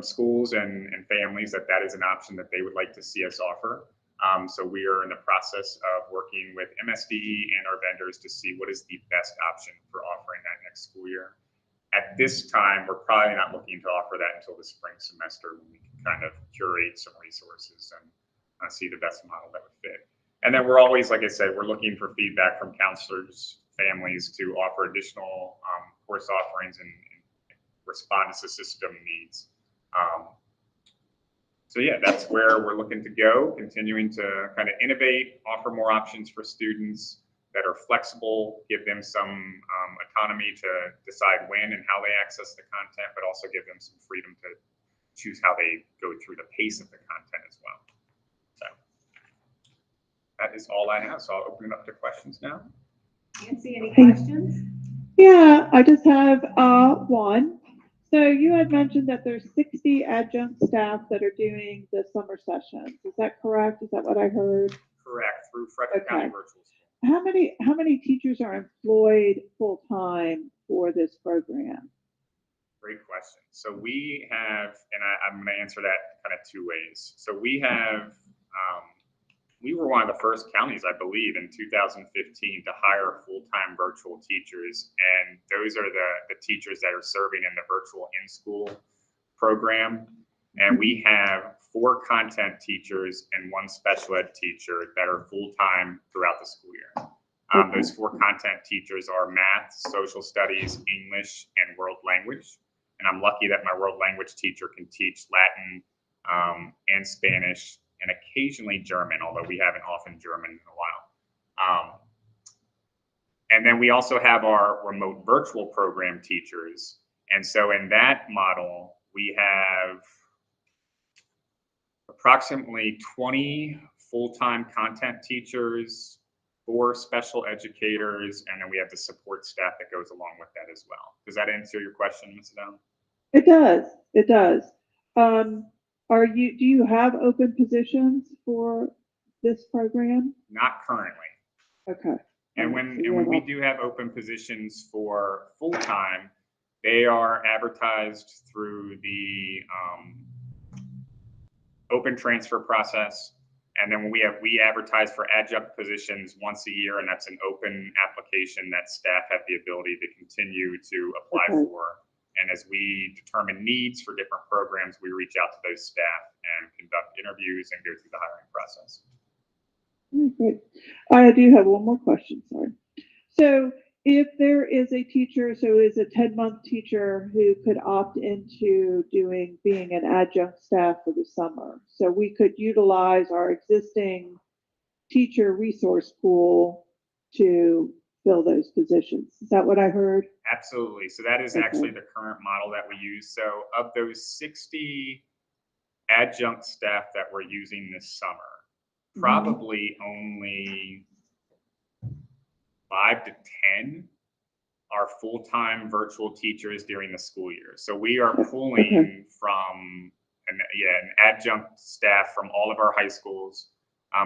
schools and families that is an option that they would like to see us offer. So we are in the process of working with MSDE and our vendors to see what is the best option for offering that next school year. At this time, we're probably not looking to offer that until the spring semester, when we can kind of curate some resources and see the best model that would fit. And then we're always, like I said, we're looking for feedback from counselors, families to offer additional course offerings and respond to system needs. So yeah, that's where we're looking to go, continuing to kind of innovate, offer more options for students that are flexible, give them some autonomy to decide when and how they access the content, but also give them some freedom to choose how they go through the pace of the content as well. So that is all I have. So I'll open it up to questions now. Nancy, any questions? Yeah, I just have one. So you had mentioned that there's 60 adjunct staff that are doing the summer sessions. Is that correct? Is that what I heard? Correct, through Frederick County Virtual School. How many teachers are employed full time for this program? Great question. So we have, and I'm going to answer that kind of two ways. So we have, we were one of the first counties, I believe, in 2015 to hire full-time virtual teachers. And those are the teachers that are serving in the virtual in-school program. And we have 4 content teachers and 1 special ed teacher that are full-time throughout the school year. Those 4 content teachers are math, social studies, English, and world language. And I'm lucky that my world language teacher can teach Latin and Spanish and occasionally German, although we haven't often German in a while. And then we also have our remote virtual program teachers. And so in that model, we have approximately 20 full-time content teachers, 4 special educators, and then we have the support staff that goes along with that as well. Does that answer your question, Ms. Adele? It does. It does. Do you have open positions for this program? Not currently. Okay. And when we do have open positions for full-time, they are advertised through the open transfer process. And then when we advertise for adjunct positions once a year, and that's an open application that staff have the ability to continue to apply for. And as we determine needs for different programs, we reach out to those staff and conduct interviews and go through the hiring process. Great. I do have one more question, sorry. So if there is a teacher, so is a 10-month teacher who could opt into being an adjunct staff for the summer, so we could utilize our existing teacher resource pool to fill those positions. Is that what I heard? Absolutely. So that is actually the current model that we use. So of those 60 adjunct staff that we're using this summer, probably only 5 to 10 are full-time virtual teachers during the school year. So we are pulling from an adjunct staff from all of our high schools.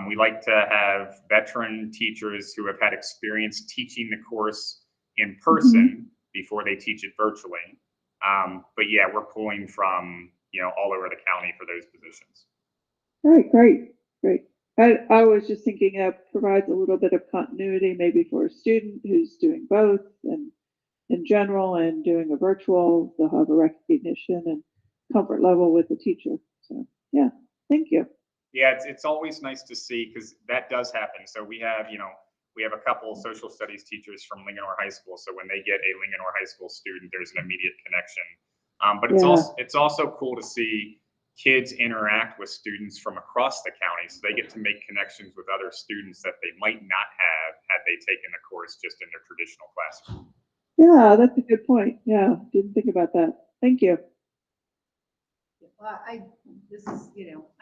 We like to have veteran teachers who have had experience teaching the course in person before they teach it virtually. But yeah, we're pulling from, all over the county for those positions. All right, great. I was just thinking it provides a little bit of continuity maybe for a student who's doing both and in general and doing a virtual, they'll have a recognition and comfort level with the teacher. So yeah, thank you. Yeah, it's always nice to see, because that does happen. So we have a couple social studies teachers from Linganore High School. So when they get a Linganore High School student, there's an immediate connection. But it's also cool to see kids interact with students from across the county, so they get to make connections with other students that they might not have had they taken the course just in their traditional classroom. Yeah, that's a good point. Yeah, didn't think about that. Thank you. Well, this is,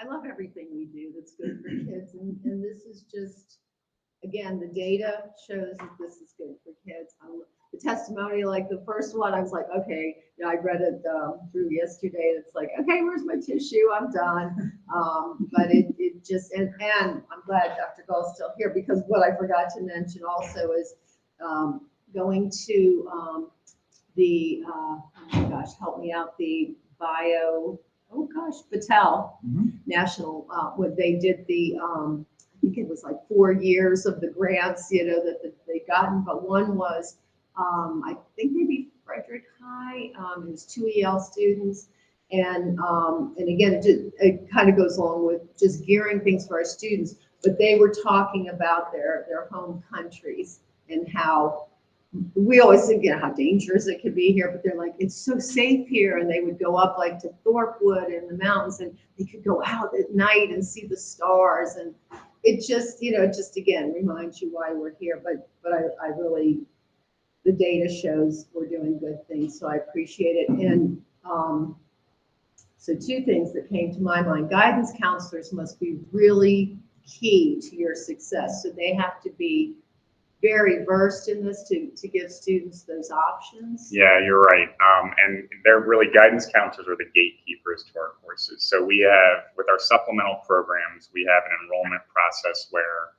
I love everything we do that's good for kids, and this is just, again, the data shows that this is good for kids. The testimony, like the first one, I was like, okay, I read it through yesterday. It's like, okay, where's my tissue? I'm done. But it just, and I'm glad Dr. Gall's still here, because what I forgot to mention also is going to the, oh my gosh, help me out, the Battelle National, when they did the, I think it was like 4 years of the grants, that they gotten, but one was, I think maybe Frederick High, it was 2 EL students. And again, it kind of goes along with just gearing things for our students, but they were talking about their home countries and how we always think, how dangerous it could be here, but they're like, it's so safe here. And they would go up like to Thorpewood in the mountains, and they could go out at night and see the stars. And it just, just again, reminds you why we're here. But I really, the data shows we're doing good things. So I appreciate it. And so 2 things that came to my mind: guidance counselors must be really key to your success. So they have to be very versed in this to give students those options. Yeah, you're right. And they're really, guidance counselors are the gatekeepers to our courses. So we have, with our supplemental programs, we have an enrollment process where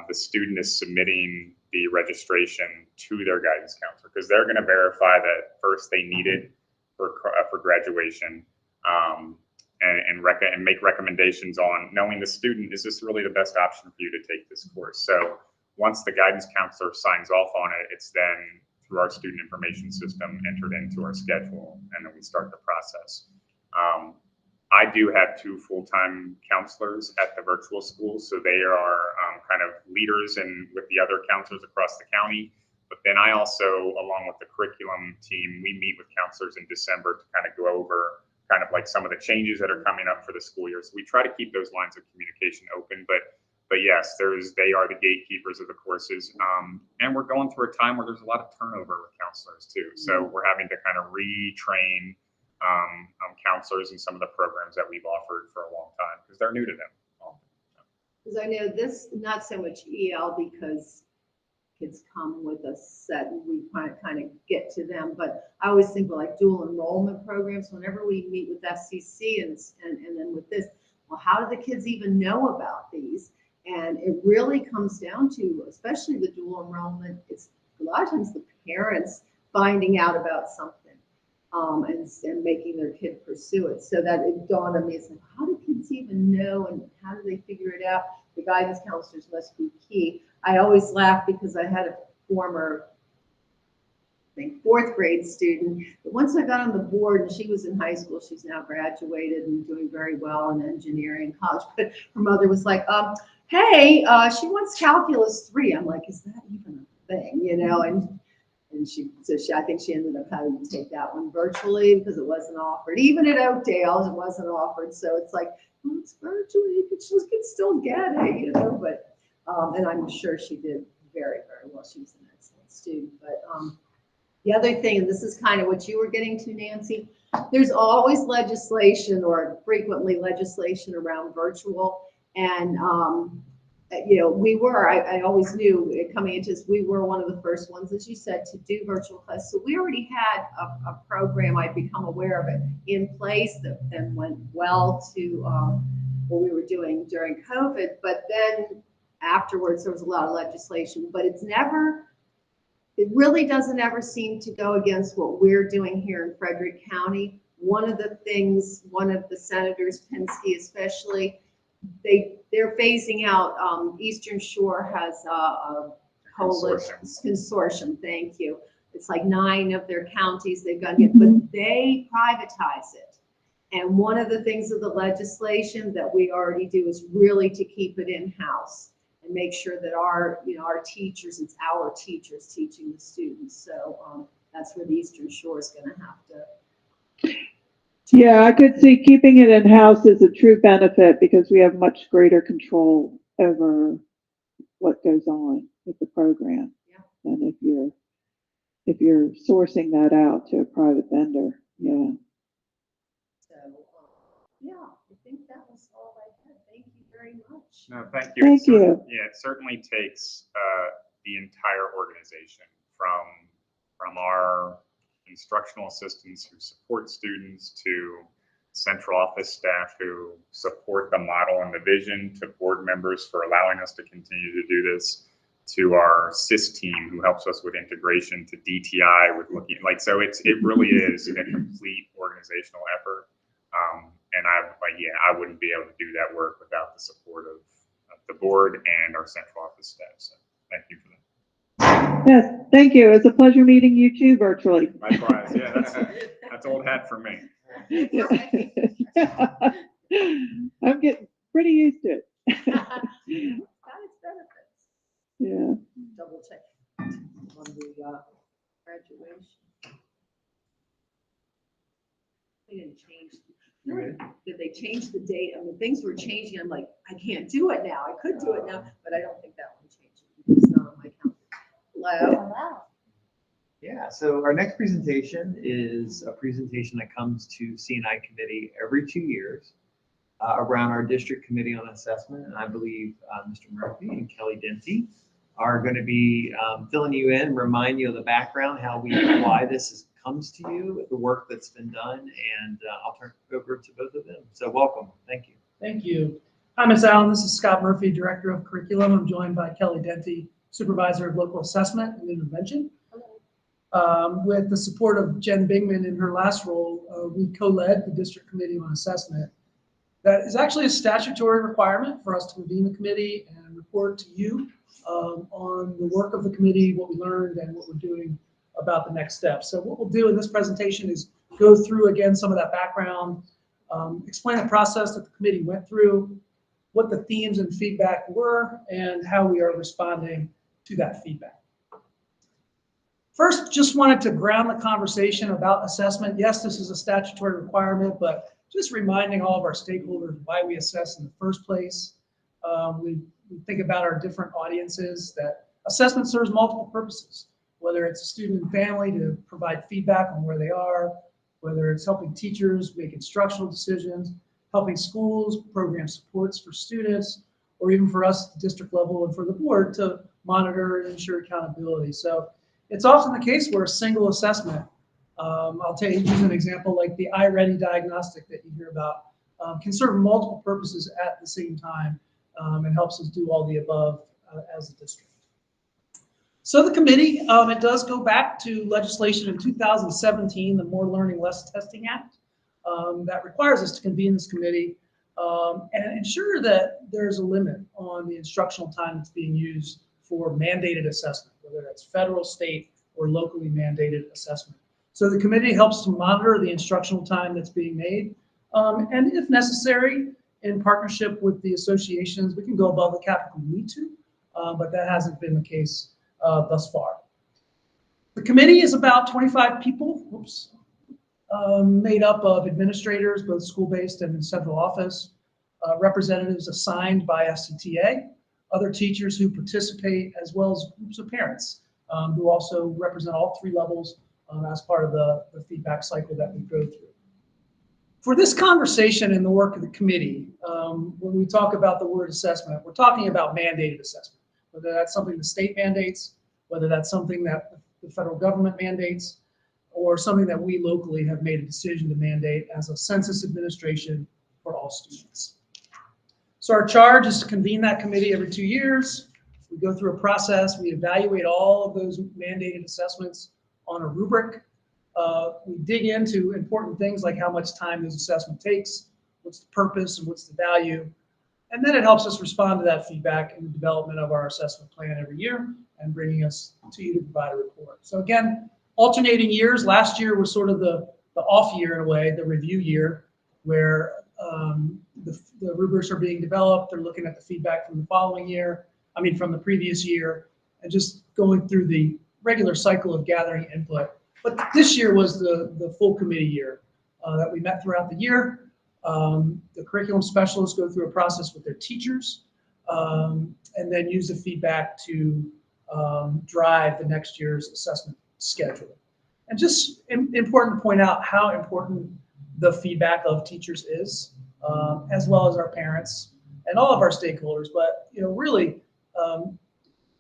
the student is submitting the registration to their guidance counselor, because they're going to verify that first they need it for graduation, and make recommendations on knowing the student, is this really the best option for you to take this course? So once the guidance counselor signs off on it, it's then through our student information system entered into our schedule, and then we start the process. I do have 2 full-time counselors at the virtual school, so they are kind of leaders and with the other counselors across the county. But then I also, along with the curriculum team, we meet with counselors in December to kind of go over kind of like some of the changes that are coming up for the school year. So we try to keep those lines of communication open, but yes, they are the gatekeepers of the courses. And we're going through a time where there's a lot of turnover with counselors too. So we're having to kind of retrain counselors in some of the programs that we've offered for a long time, because they're new to them. Because I know this, not so much EL, because kids come with a set and we kind of get to them, but I always think of like dual enrollment programs. Whenever we meet with SCC and then with this, well, how do the kids even know about these? And it really comes down to, especially the dual enrollment, it's a lot of times the parents finding out about something and making their kid pursue it. So that it dawned on me, it's like, how do kids even know, and how do they figure it out? The guidance counselors must be key. I always laugh because I had a former, I think, 4th grade student, but once I got on the board, and she was in high school, she's now graduated and doing very well in engineering in college, but her mother was like, hey, she wants calculus 3. I'm like, is that even a thing, and she I think she ended up having to take that one virtually because it wasn't offered. Even at Oakdale, it wasn't offered. So it's like, well, it's virtually, you can still get it, but, and I'm sure she did very, very well. She was an excellent student. But the other thing, and this is kind of what you were getting to, Nancy, there's always legislation, or frequently legislation, around virtual. And, I always knew coming into this, we were one of the first ones, as you said, to do virtual class. So we already had a program, I'd become aware of it, in place that then went well to what we were doing during COVID. But then afterwards, there was a lot of legislation, but it really doesn't ever seem to go against what we're doing here in Frederick County. One of the senators, Penske especially, they're phasing out, Eastern Shore has a consortium, thank you. It's like 9 of their counties they've got to get, but they privatize it. And one of the things of the legislation that we already do is really to keep it in-house and make sure that our teachers, it's our teachers teaching the students. So that's where the Eastern Shore is going to have to. Yeah, I could see keeping it in-house is a true benefit, because we have much greater control over what goes on with the program than if you're sourcing that out to a private vendor. Yeah. So, yeah, if think that was all I had. Thank you very much. No, thank you. Thank you. Yeah, it certainly takes the entire organization from our instructional assistants who support students to central office staff who support the model and the vision, to board members for allowing us to continue to do this, to our SIS team who helps us with integration, to DTI with looking like, so it really is a complete organizational effort. And I wouldn't be able to do that work without the support of the board and our central office staff. So thank you for that. Yes, thank you. It's a pleasure meeting you too virtually. Likewise, yeah, that's old hat for me. I'm getting pretty used to it. Got its benefits. Yeah. Double check on the graduation. They didn't change. Did they change the date? I mean, things were changing. I'm like, I can't do it now. I could do it now, but I don't think that one changed. It's not on my calendar. Hello. Yeah, so our next presentation is a presentation that comes to C&I committee every 2 years around our district committee on assessment. And I believe Mr. Murphy and Kelly Denty are going to be filling you in, remind you of the background, why this comes to you, the work that's been done, and I'll turn it over to both of them. So welcome. Thank you. Thank you. Hi, Ms. Allen. This is Scott Murphy, Director of Curriculum. I'm joined by Kelly Denty, Supervisor of Local Assessment and Intervention. With the support of Jen Bingman in her last role, we co-led the District Committee on Assessment. That is actually a statutory requirement for us to convene the committee and report to you on the work of the committee, what we learned, and what we're doing about the next steps. So what we'll do in this presentation is go through again some of that background, explain the process that the committee went through, what the themes and feedback were, and how we are responding to that feedback. First, just wanted to ground the conversation about assessment. Yes, this is a statutory requirement, but just reminding all of our stakeholders why we assess in the first place. We think about our different audiences, that assessment serves multiple purposes, whether it's a student and family to provide feedback on where they are, whether it's helping teachers make instructional decisions, helping schools program supports for students, or even for us at the district level and for the board to monitor and ensure accountability. So it's often the case where a single assessment, I'll use an example like the iReady diagnostic that you hear about, can serve multiple purposes at the same time and helps us do all the above as a district. So the committee, it does go back to legislation in 2017, the More Learning, Less Testing Act, that requires us to convene this committee and ensure that there's a limit on the instructional time that's being used for mandated assessment, whether that's federal, state, or locally mandated assessment. So the committee helps to monitor the instructional time that's being made, and if necessary, in partnership with the associations, we can go above the cap if we need to, but that hasn't been the case thus far. The committee is about 25 people, made up of administrators, both school-based and in central office, representatives assigned by SCTA, other teachers who participate, as well as groups of parents who also represent all three levels as part of the feedback cycle that we go through. For this conversation and the work of the committee, when we talk about the word assessment, we're talking about mandated assessment, whether that's something the state mandates, whether that's something that the federal government mandates, or something that we locally have made a decision to mandate as a census administration for all students. So our charge is to convene that committee every 2 years. We go through a process, we evaluate all of those mandated assessments on a rubric. We dig into important things like how much time this assessment takes, what's the purpose and what's the value. And then it helps us respond to that feedback in the development of our assessment plan every year and bringing us to you to provide a report. So again, alternating years. Last year was sort of the off year in a way, the review year, where the rubrics are being developed. They're looking at the feedback from the following year, from the previous year, and just going through the regular cycle of gathering input. But this year was the full committee year that we met throughout the year. The curriculum specialists go through a process with their teachers and then use the feedback to drive the next year's assessment schedule. And just important to point out how important the feedback of teachers is. as well as our parents and all of our stakeholders. But, really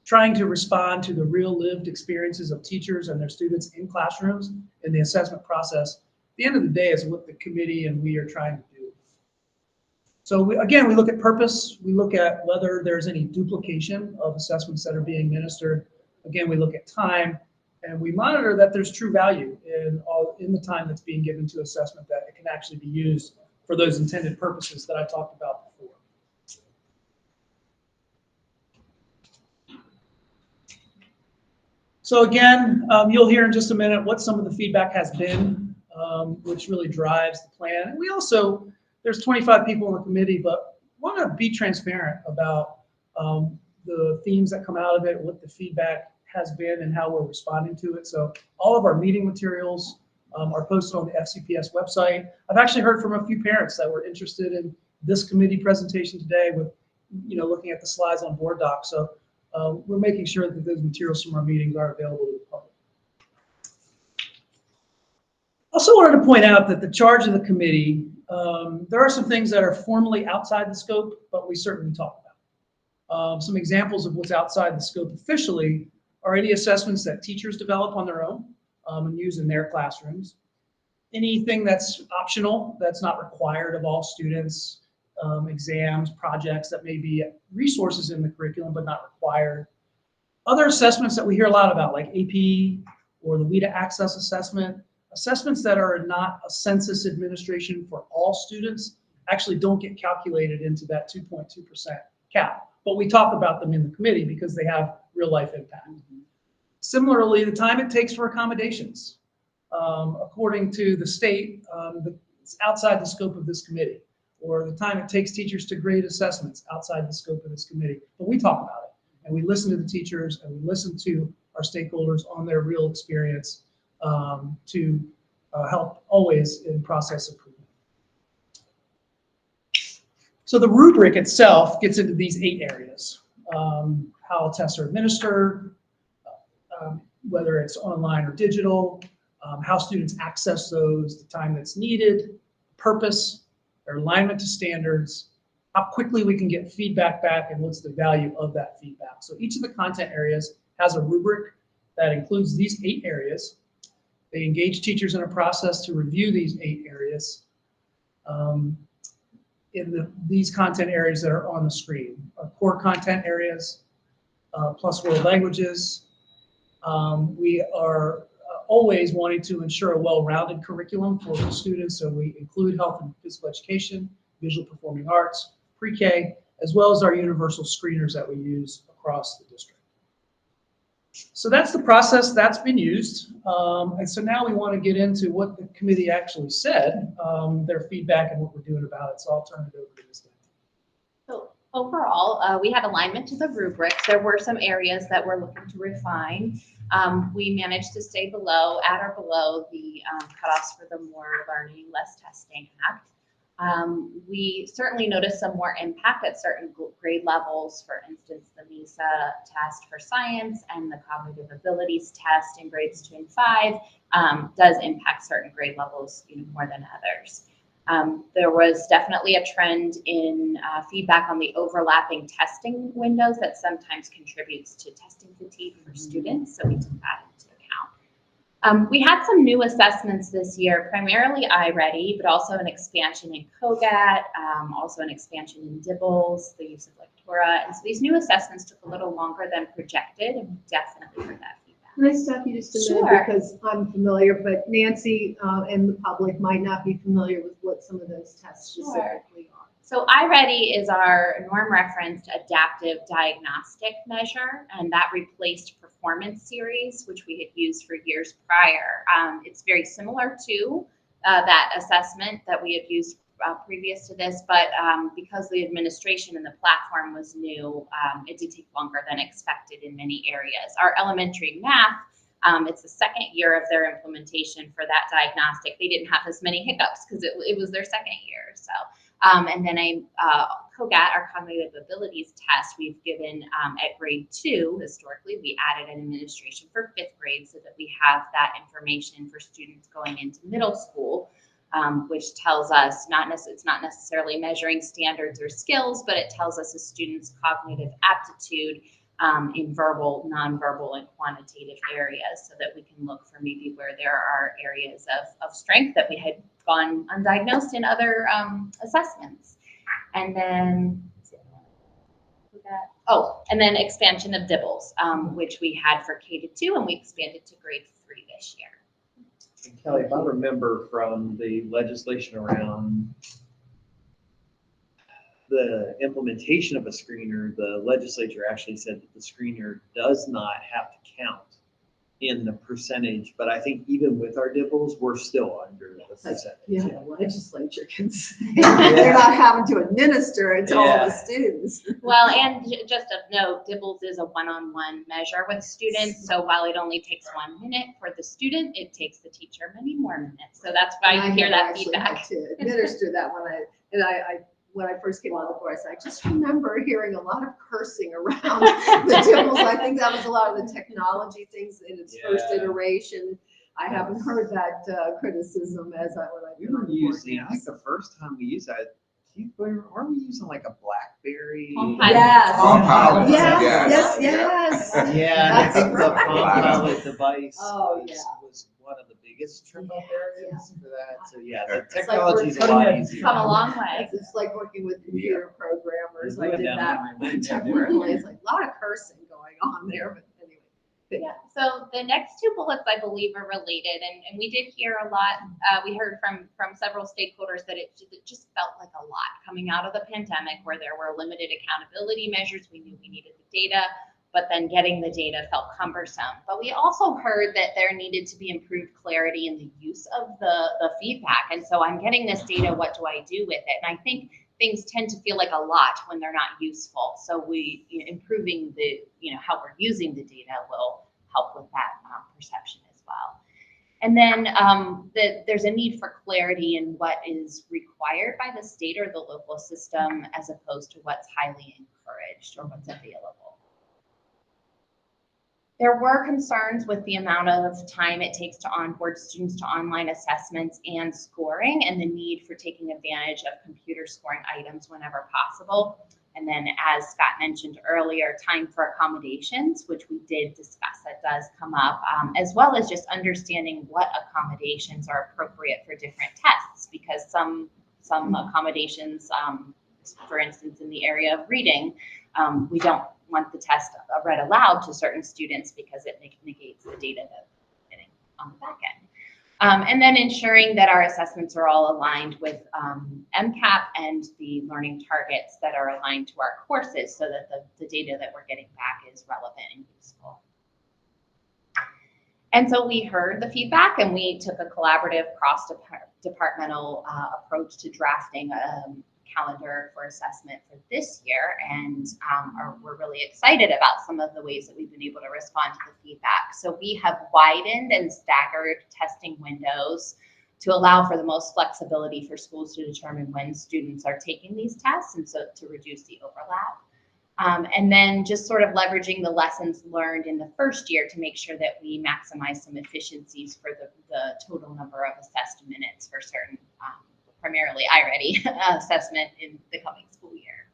trying to respond to the real lived experiences of teachers and their students in classrooms in the assessment process. At the end of the day is what the committee and we are trying to do. So again, we look at purpose. We look at whether there's any duplication of assessments that are being administered. Again, we look at time, and we monitor that there's true value in the time that's being given to assessment, that it can actually be used for those intended purposes that I talked about before. So again, you'll hear in just a minute what some of the feedback has been, which really drives the plan. And we also, there's 25 people on the committee, but want to be transparent about the themes that come out of it, what the feedback has been, and how we're responding to it. So all of our meeting materials are posted on the FCPS website. I've actually heard from a few parents that were interested in this committee presentation today with, looking at the slides on Board Docs. So we're making sure that those materials from our meetings are available to the public. Also wanted to point out that the charge of the committee, there are some things that are formally outside the scope, but we certainly talk about. Some examples of what's outside the scope officially are any assessments that teachers develop on their own and use in their classrooms. Anything that's optional, that's not required of all students, exams, projects that may be resources in the curriculum but not required. Other assessments that we hear a lot about, like AP or the WIDA Access Assessment, assessments that are not a census administration for all students actually don't get calculated into that 2.2% cap. But we talk about them in the committee because they have real life impact. Similarly, the time it takes for accommodations, according to the state, it's outside the scope of this committee, or the time it takes teachers to grade assessments outside the scope of this committee. But we talk about it, and we listen to the teachers, and we listen to our stakeholders on their real experience to help always in process improvement. So the rubric itself gets into these 8 areas. How tests are administered, whether it's online or digital, how students access those, the time that's needed, purpose, their alignment to standards, how quickly we can get feedback back, and what's the value of that feedback. So each of the content areas has a rubric that includes these 8 areas. They engage teachers in a process to review these 8 areas in these content areas that are on the screen. Our core content areas, plus world languages. We are always wanting to ensure a well-rounded curriculum for the students, so we include health and physical education, visual performing arts, pre-K, as well as our universal screeners that we use across the district. So that's the process that's been used. And so now we want to get into what the committee actually said, their feedback and what we're doing about it. So I'll turn it over to Ms. Nancy. So overall, we had alignment to the rubrics. There were some areas that we're looking to refine. We managed to stay at or below the cutoffs for the More Learning, Less Testing Act. We certainly noticed some more impact at certain grade levels. For instance, the MESA test for science and the cognitive abilities test in grades 2 and 5 does impact certain grade levels, more than others. There was definitely a trend in feedback on the overlapping testing windows that sometimes contributes to testing fatigue for students, so we took that into account. We had some new assessments this year, primarily iReady, but also an expansion in COGAT, also an expansion in DIBELS, the use of Lectura, and so these new assessments took a little longer than projected, and we definitely heard that. Can I stop you just a minute? Sure. Because I'm familiar, but Nancy and the public might not be familiar with what some of those tests specifically are. So iReady is our norm referenced adaptive diagnostic measure, and that replaced Performance Series, which we had used for years prior. It's very similar to that assessment that we had used previous to this, but because the administration and the platform was new, it did take longer than expected in many areas. Our elementary math, it's the second year of their implementation for that diagnostic. They didn't have as many hiccups because it was their second year. So, and then COGAT, our cognitive abilities test, we've given at grade 2. Historically, we added an administration for 5th grade so that we have that information for students going into middle school. which tells us it's not necessarily measuring standards or skills, but it tells us a student's cognitive aptitude in verbal, nonverbal, and quantitative areas, so that we can look for maybe where there are areas of strength that we had gone undiagnosed in other assessments. And then, and then expansion of DIBELS, which we had for K-2, and we expanded to grade 3 this year. And Kelly, if I remember from the legislation around the implementation of a screener, the legislature actually said that the screener does not have to count in the percentage, but I think even with our DIBELS, we're still under the percentage. Yeah, the legislature can say, they're not having to administer it to all Yeah. the students. Well, and just of note, DIBELS is a one-on-one measure with students, so while it only takes 1 minute for the student, it takes the teacher many more minutes. So that's why And you hear never that actually feedback. had to administer that when I first came on the course, I just remember hearing a lot of cursing around the DIBELS. I think that was a lot of the technology things in its first Yeah. iteration. I haven't heard that criticism when I've We been on were the board using, I now. think the first time we used that, weren't we using like a BlackBerry? Palm Pilot. Yes. Palm Pilot, Yes, yes. yes, yes. Yeah, and I That's think the right. Palm Pilot device Oh, was, yeah. was one of the biggest trip up Yeah. areas for that. So yeah, the It's like technology's a we're lot cutting easier. Come a long way. It's like working with computer programmers. We're I going did down that memory lane. temporarily. It's like a lot of cursing going on there, but anyway. Yeah, so the next 2 bullets, I believe, are related, and we did hear a lot, we heard from several stakeholders that it just felt like a lot coming out of the pandemic, where there were limited accountability measures. We knew we needed the data, but then getting the data felt cumbersome. But we also heard that there needed to be improved clarity in the use of the feedback. And so I'm getting this data, what do I do with it? And I think things tend to feel like a lot when they're not useful. So improving the, how we're using the data will help with that perception as well. And then there's a need for clarity in what is required by the state or the local system, as opposed to what's highly encouraged or what's available. There were concerns with the amount of time it takes to onboard students to online assessments and scoring, and the need for taking advantage of computer scoring items whenever possible. And then, as Scott mentioned earlier, time for accommodations, which we did discuss, that does come up, as well as just understanding what accommodations are appropriate for different tests, because some accommodations, for instance, in the area of reading, we don't want the test read aloud to certain students because it negates the data that we're getting on the back end. And then ensuring that our assessments are all aligned with MCAP and the learning targets that are aligned to our courses, so that the data that we're getting back is relevant and useful. And so we heard the feedback, and we took a collaborative cross-departmental approach to drafting a calendar for assessment for this year, and we're really excited about some of the ways that we've been able to respond to the feedback. So we have widened and staggered testing windows to allow for the most flexibility for schools to determine when students are taking these tests, and so to reduce the overlap. And then just sort of leveraging the lessons learned in the first year to make sure that we maximize some efficiencies for the total number of assessed minutes for certain primarily iReady assessment in the coming school year.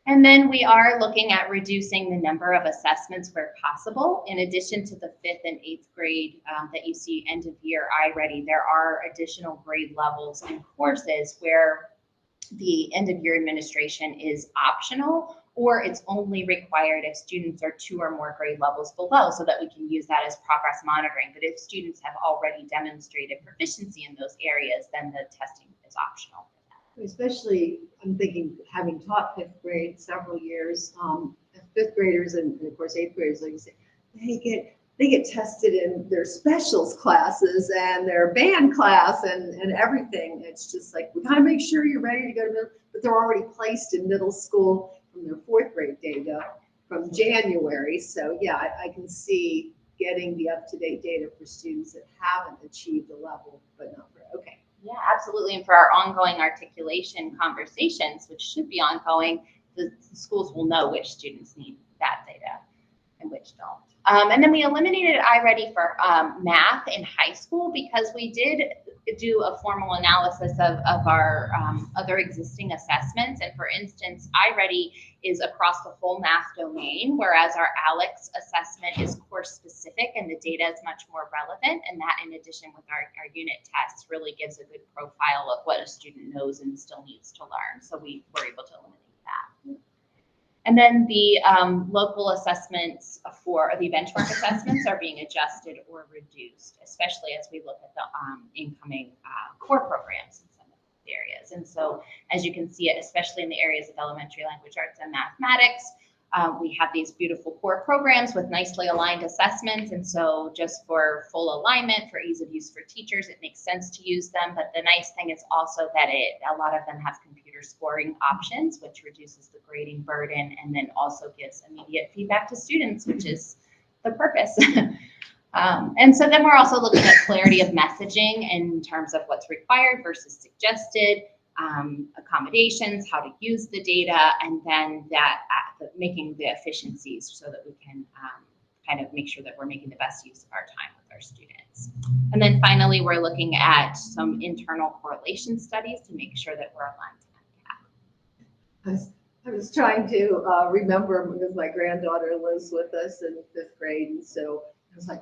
And then we are looking at reducing the number of assessments where possible. In addition to the 5th and 8th grade that you see end of year iReady, there are additional grade levels and courses where the end of year administration is optional, or it's only required if students are 2 or more grade levels below, so that we can use that as progress monitoring. But if students have already demonstrated proficiency in those areas, then the testing is optional. Especially, I'm thinking, having taught 5th grade several years, 5th graders and of course 8th graders, like you say, they get tested in their specials classes and their band class and everything. It's just like, we gotta make sure you're ready to go to middle, but they're already placed in middle school from their 4th grade data from January. So yeah, I can see getting the up-to-date data for students that haven't achieved a level, but not for, okay. Yeah, absolutely. And for our ongoing articulation conversations, which should be ongoing, the schools will know which students need that data and which don't. And then we eliminated iReady for math in high school because we did do a formal analysis of our other existing assessments. And for instance, iReady is across the whole math domain, whereas our ALEX assessment is course specific and the data is much more relevant. And that, in addition with our unit tests, really gives a good profile of what a student knows and still needs to learn. So we were able to eliminate that. And then the local assessments for the benchmark assessments are being adjusted or reduced, especially as we look at the incoming core programs in some of the areas. And so, as you can see, especially in the areas of elementary language arts and mathematics, we have these beautiful core programs with nicely aligned assessments. And so just for full alignment, for ease of use for teachers, it makes sense to use them. But the nice thing is also that a lot of them have computer scoring options, which reduces the grading burden and then also gives immediate feedback to students, which is the purpose. And so then we're also looking at clarity of messaging in terms of what's required versus suggested, accommodations, how to use the data, and then making the efficiencies so that we can kind of make sure that we're making the best use of our time with our students. And then finally, we're looking at some internal correlation studies to make sure that we're aligned to MCAT. I was trying to remember because my granddaughter lives with us in 5th grade, and so I was like,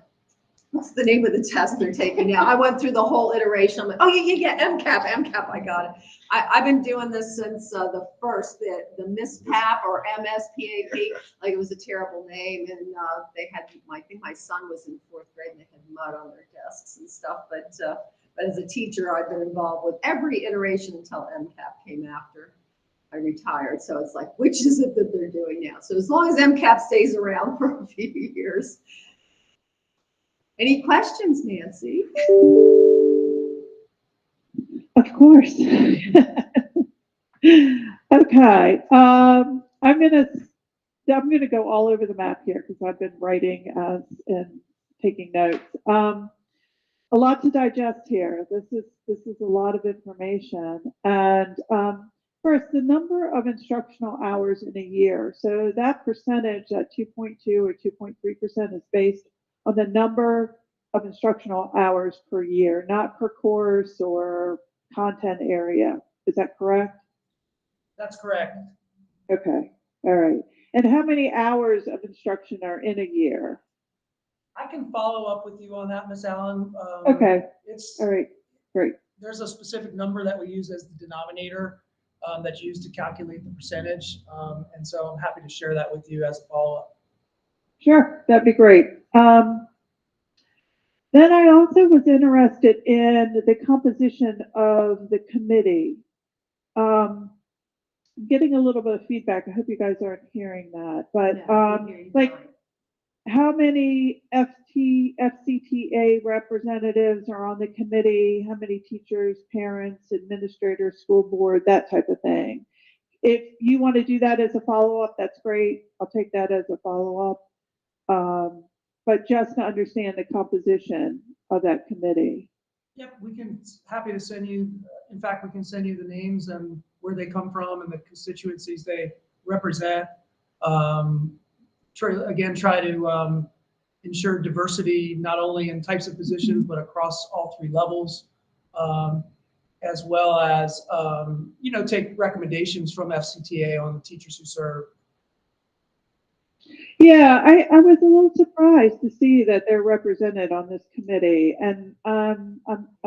what's the name of the test they're taking now? I went through the whole iteration. I'm like, oh, yeah, MCAP, I got it. I've been doing this since the MISPAP or MSPAP, like it was a terrible name. And they had, I think my son was in 4th grade and they had mud on their desks and stuff. But as a teacher, I've been involved with every iteration until MCAP came after I retired. So it's like, which is it that they're doing now? So as long as MCAP stays around for a few years. Any questions, Nancy? Of course. Okay. I'm gonna go all over the map here because I've been writing and taking notes. A lot to digest here. This is a lot of information. And first, the number of instructional hours in a year. So that percentage, that 2.2 or 2.3%, is based on the number of instructional hours per year, not per course or content area. Is that correct? That's correct. Okay, all right. And how many hours of instruction are in a year? I can follow up with you on that, Ms. Allen. Okay, It's, all right, great. there's a specific number that we use as the denominator that's used to calculate the percentage. And so I'm happy to share that with you as a follow-up. Sure, that'd be great. Then I also was interested in the composition of the committee. I'm getting a little bit of feedback. I hope you guys aren't hearing that, but like how many FCTA representatives are on the committee? How many teachers, parents, administrators, school board, that type of thing? If you want to do that as a follow-up, that's great. I'll take that as a follow-up. But just to understand the composition of that committee. Yep, we can, happy to send you, in fact, we can send you the names and where they come from and the constituencies they represent. Try to ensure diversity, not only in types of positions, but across all 3 levels, as well as, take recommendations from FCTA on the teachers who serve. Yeah, I was a little surprised to see that they're represented on this committee, and I'm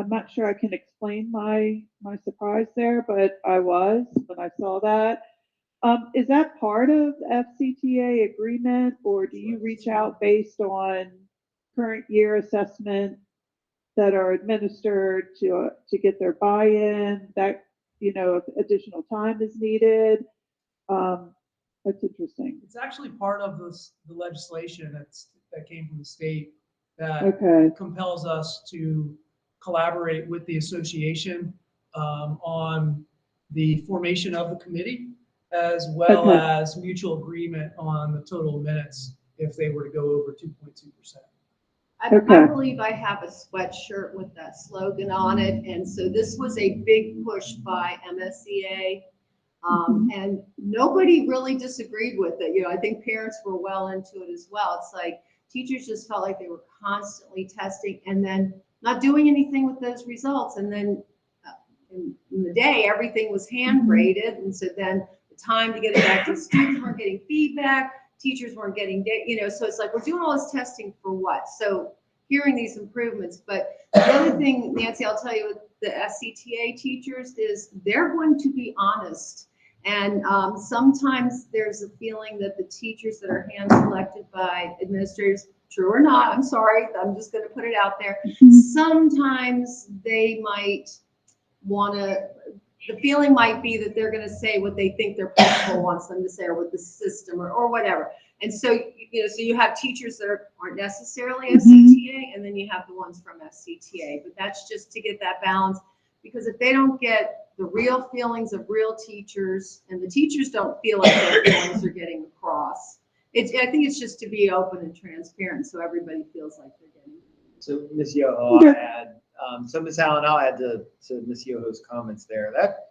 not sure I can explain my surprise there, but I was when I saw that. Is that part of the FCTA agreement, or do you reach out based on current year assessment that are administered to get their buy-in? That if additional time is needed. That's interesting. It's actually part of the legislation that came from the state that compels us to collaborate with the association on the formation of the committee, as well as mutual agreement on the total minutes if they were to go over 2.2%. I believe I have a sweatshirt with that slogan on it, and so this was a big push by MSEA. And nobody really disagreed with it. I think parents were well into it as well. It's like teachers just felt like they were constantly testing and then not doing anything with those results. And then in the day, everything was hand graded. And so then the time to get it back to students weren't getting feedback, teachers weren't getting, so it's like, we're doing all this testing for what? So hearing these improvements. But the other thing, Nancy, I'll tell you with the SCTA teachers is they're going to be honest. And sometimes there's a feeling that the teachers that are hand selected by administrators, true or not, I'm sorry, I'm just going to put it out there. Sometimes they might want to, the feeling might be that they're going to say what they think their principal wants them to say or what the system or whatever. And so, so you have teachers that aren't necessarily SCTA, and then you have the ones from SCTA. But that's just to get that balance, because if they don't get the real feelings of real teachers, and the teachers don't feel like their feelings are getting across, I think it's just to be open and transparent so everybody feels like they're getting. So Ms. Yoho, I'll add, so Ms. Allen, I'll add to Ms. Yoho's comments there. That,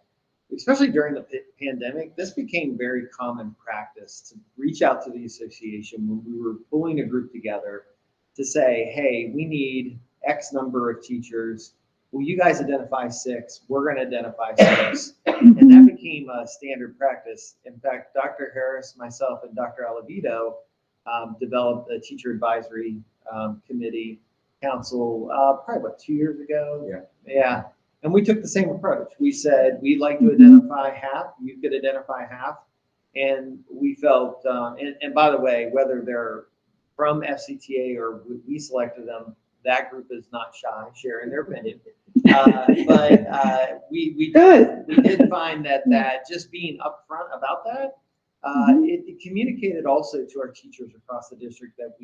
especially during the pandemic, this became very common practice to reach out to the association when we were pulling a group together to say, hey, we need X number of teachers. Will you guys identify 6? We're going to identify 6. And that became a standard practice. In fact, Dr. Harris, myself, and Dr. Alavito developed a teacher advisory committee council probably, 2 years ago? Yeah. And we took the same approach. We said, we'd like to identify half. You could identify half. And we felt, and by the way, whether they're from FCTA or we selected them, that group is not shy, sharing their opinion. But we did find that just being upfront about that, it communicated also to our teachers across the district that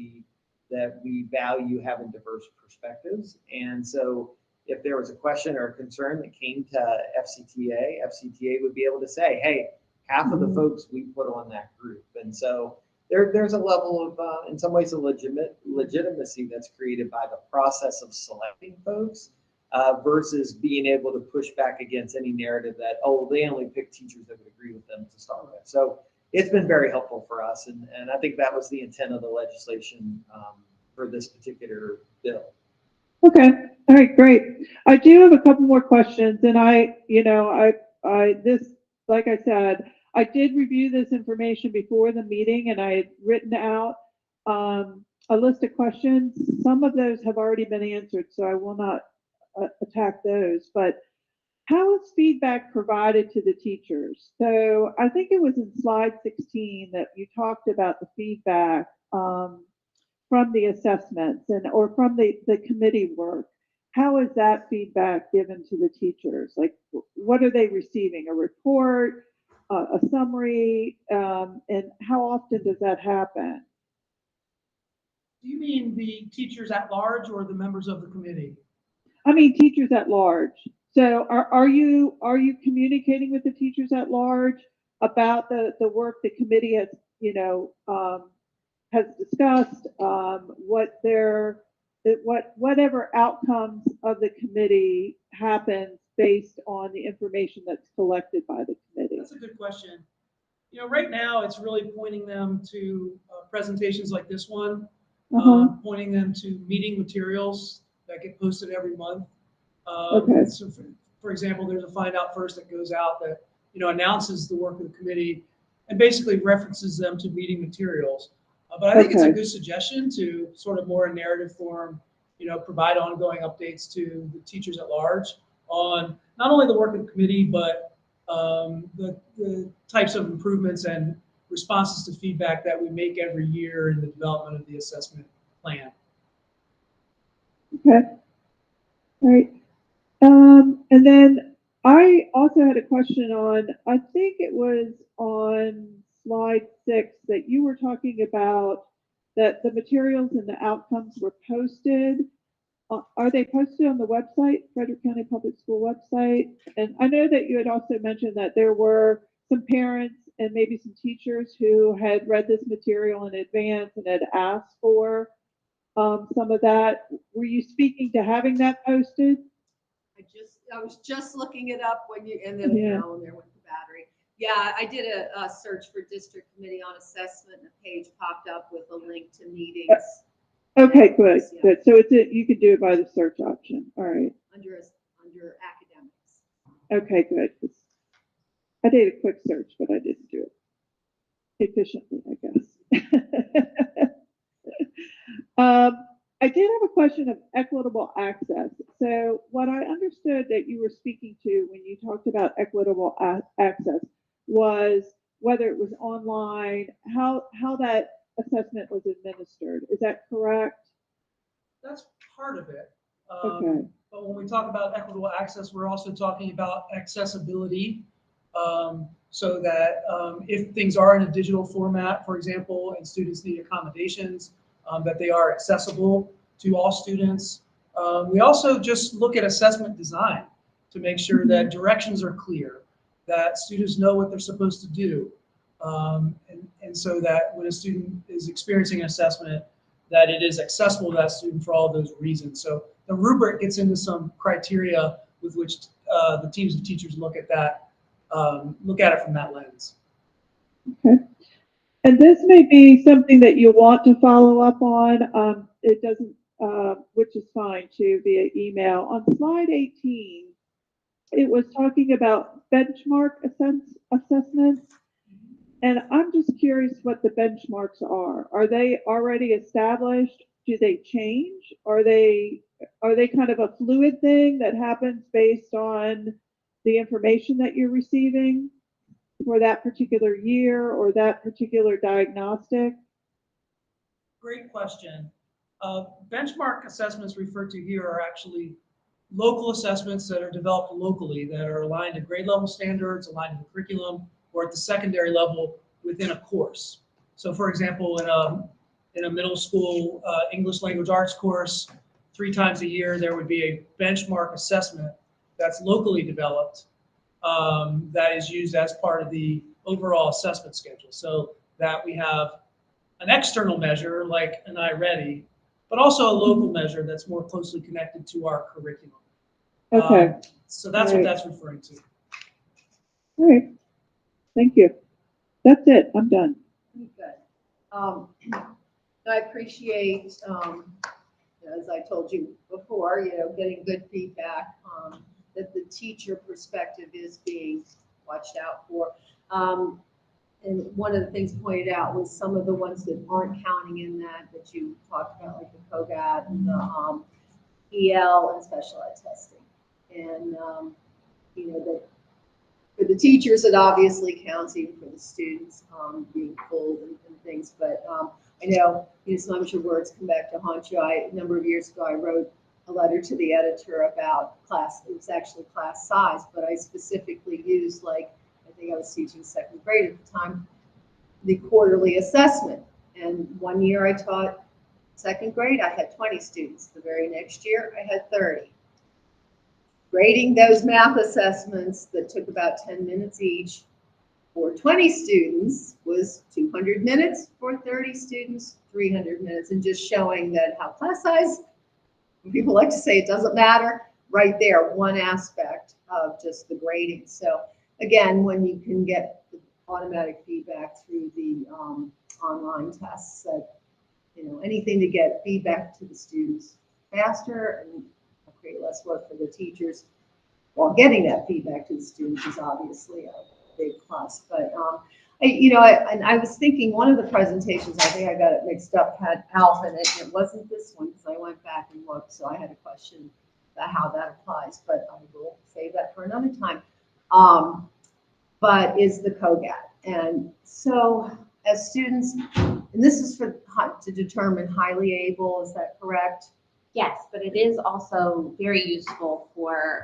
we value having diverse perspectives. And so if there was a question or a concern that came to FCTA would be able to say, hey, half of the folks we put on that group. And so there's a level of, in some ways, a legitimacy that's created by the process of selecting folks versus being able to push back against any narrative that, oh, they only pick teachers that would agree with them to start with. So it's been very helpful for us. And I think that was the intent of the legislation for this particular bill. Okay. All right, great. I do have a couple more questions, and like I said, I did review this information before the meeting, and I had written out a list of questions. Some of those have already been answered, so I will not attack those. But how is feedback provided to the teachers? So I think it was in slide 16 that you talked about the feedback from the assessments or from the committee work. How is that feedback given to the teachers? Like, what are they receiving? A report, a summary, and how often does that happen? Do you mean the teachers at large or the members of the committee? I mean, teachers at large. So are you communicating with the teachers at large about the work the committee has, has discussed, whatever outcomes of the committee happens based on the information that's collected by the committee? That's a good question. Right now it's really pointing them to presentations like this one, pointing them to meeting materials that get posted every month. Okay. So for example, there's a Find Out First that goes out that announces the work of the committee and basically references them to meeting materials. But I think it's a good suggestion to sort of more in narrative form, provide ongoing updates to the teachers at large on not only the work of the committee, but the types of improvements and responses to feedback that we make every year in the development of the assessment plan. Okay. All right. And then I also had a question on, I think it was on slide 6 that you were talking about that the materials and the outcomes were posted. Are they posted on the website, Frederick County Public School website? And I know that you had also mentioned that there were some parents and maybe some teachers who had read this material in advance and had asked for some of that. Were you speaking to having that posted? I was just looking it up when and then there went the battery. Yeah, I did a search for district committee on assessment, and a page popped up with a link to meetings. Okay, good, good. So you could do it by the search option. All right. Under academics. Okay, good. 'Cause I did a quick search, but I didn't do it efficiently, I guess. I did have a question of equitable access. So what I understood that you were speaking to when you talked about equitable access was whether it was online, how that assessment was administered. Is that correct? That's part of it. Okay. But when we talk about equitable access, we're also talking about accessibility. So that if things are in a digital format, for example, and students need accommodations, that they are accessible to all students. We also just look at assessment design to make sure that directions are clear, that students know what they're supposed to do. And so that when a student is experiencing an assessment, that it is accessible to that student for all those reasons. So the rubric gets into some criteria with which the teams of teachers look at that, look at it from that lens. Okay. And this may be something that you want to follow up on. It doesn't, which is fine too, via email. On slide 18, it was talking about benchmark assessments. And I'm just curious what the benchmarks are. Are they already established? Do they change? Are they kind of a fluid thing that happens based on the information that you're receiving for that particular year or that particular diagnostic? Great question. Benchmark assessments referred to here are actually local assessments that are developed locally that are aligned to grade level standards, aligned to the curriculum, or at the secondary level within a course. So for example, in a middle school English language arts course, 3 times a year, there would be a benchmark assessment that's locally developed that is used as part of the overall assessment schedule. So that we have an external measure like an iReady, but also a local measure that's more closely connected to our curriculum. Okay. So that's what that's referring to. All right. Thank you. That's it. I'm done. Good. I appreciate, as I told you before, getting good feedback, that the teacher perspective is being watched out for. And one of the things pointed out was some of the ones that aren't counting in that you talked about, like the COGAT and the EL and special ed testing. And, that for the teachers, it obviously counts, even for the students being pulled and things. But I know, sometimes your words come back to haunt you. A number of years ago, I wrote a letter to the editor about class. It was actually class size, but I specifically used, I think I was teaching 2nd grade at the time, the quarterly assessment. And one year I taught 2nd grade, I had 20 students. The very next year, I had 30. Grading those math assessments that took about 10 minutes each for 20 students was 200 minutes, for 30 students, 300 minutes, and just showing that how class size, people like to say it doesn't matter, right there, one aspect of just the grading. So again, when you can get the automatic feedback through the online tests, that anything to get feedback to the students faster and create less work for the teachers while getting that feedback to the students is obviously a big plus. But I was thinking one of the presentations, I think I got it mixed up, had ALF in it. It wasn't this one because I went back and looked, so I had a question about how that applies, but I will save that for another time. But is the COGAT. And so as students, and this is to determine highly able, is that correct? Yes, but it is also very useful for,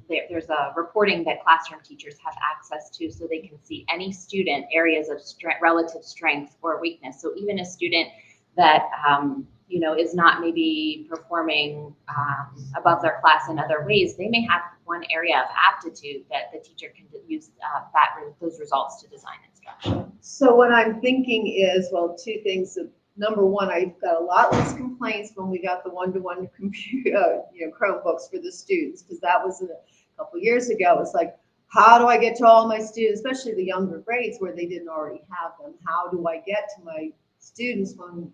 there's a reporting that classroom teachers have access to so they can see any student areas of relative strength or weakness. So even a student that, is not maybe performing above their class in other ways, they may have one area of aptitude that the teacher can use those results to design instruction. So what I'm thinking is, well, 2 things. Number one, I got a lot less complaints when we got the one-to-one computer, Chromebooks for the students, because that was a couple of years ago. It's like, how do I get to all my students, especially the younger grades where they didn't already have them? How do I get to my students when,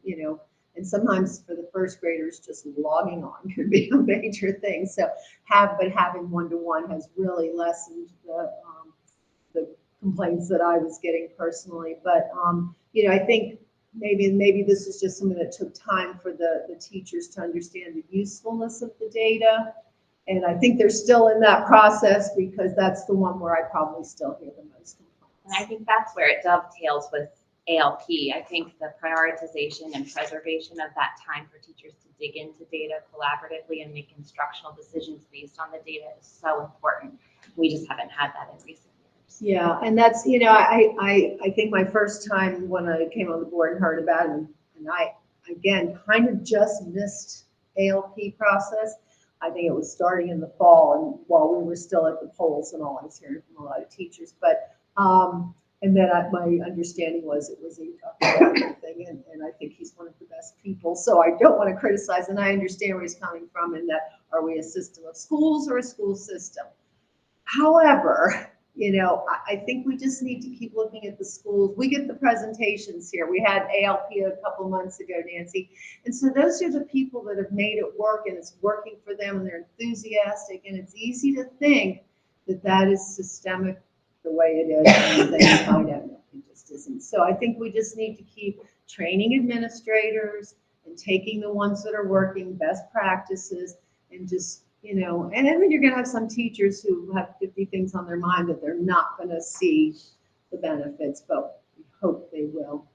and sometimes for the first graders just logging on could be a major thing. So having one-to-one has really lessened the complaints that I was getting personally. But, I think maybe this is just something that took time for the teachers to understand the usefulness of the data. And I think they're still in that process because that's the one where I probably still hear the most complaints. And I think that's where it dovetails with ALP. I think the prioritization and preservation of that time for teachers to dig into data collaboratively and make instructional decisions based on the data is so important. We just haven't had that in recent years. Yeah, and that's, I think my first time when I came on the board and heard about it, and I, again, kind of just missed ALP process. I think it was starting in the fall, and while we were still at the polls and all, I was hearing from a lot of teachers. But and then my understanding was it was a thing, and I think he's one of the best people. So I don't want to criticize, and I understand where he's coming from. In that, are we a system of schools or a school system? However, I think we just need to keep looking at the schools. We get the presentations here. We had ALP a couple months ago, Nancy. And so those are the people that have made it work, and it's working for them, and they're enthusiastic. And it's easy to think that is systemic the way it is. And then you find out it just isn't. So I think we just need to keep training administrators and taking the ones that are working, best practices, and just and then you're going to have some teachers who have 50 things on their mind that they're not going to see the benefits, but we hope they will.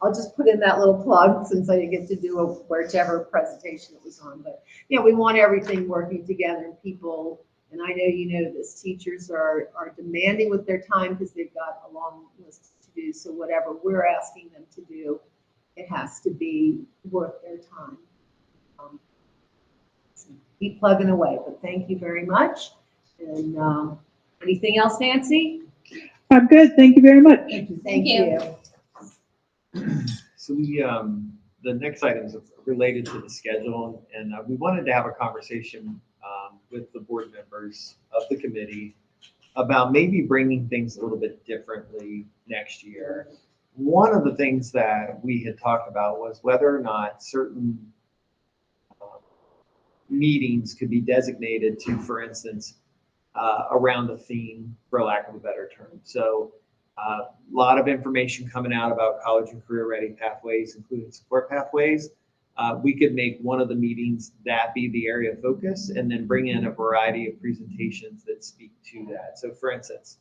I'll just put in that little plug since I didn't get to do whichever presentation it was on. But we want everything working together, and people, and I know this, teachers are demanding with their time because they've got a long list to do. So whatever we're asking them to do, it has to be worth their time. Keep plugging away, but thank you very much. And anything else, Nancy? I'm good. Thank you very much. Thank you. So the next item is related to the schedule, and we wanted to have a conversation with the board members of the committee about maybe bringing things a little bit differently next year. One of the things that we had talked about was whether or not certain meetings could be designated to, for instance, around a theme, for lack of a better term. So a lot of information coming out about college and career ready pathways, including support pathways. We could make one of the meetings that be the area of focus, and then bring in a variety of presentations that speak to that. So for instance,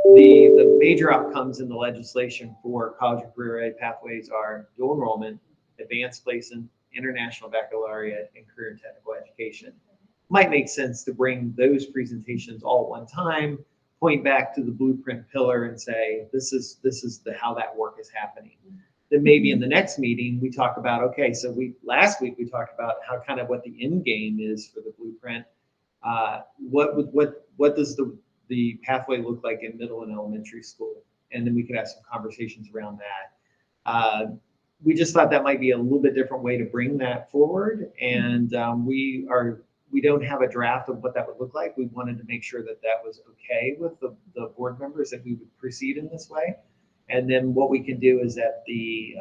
the major outcomes in the legislation for college and career ready pathways are dual enrollment, advanced placement, international baccalaureate, and career and technical education. Might make sense to bring those presentations all at one time, point back to the blueprint pillar and say, this is how that work is happening. Then maybe in the next meeting, we talk about, okay, so last week we talked about how kind of what the end game is for the blueprint. What does the pathway look like in middle and elementary school? And then we could have some conversations around that. We just thought that might be a little bit different way to bring that forward. And we don't have a draft of what that would look like. We wanted to make sure that that was okay with the board members, that we would proceed in this way. And then what we can do is at the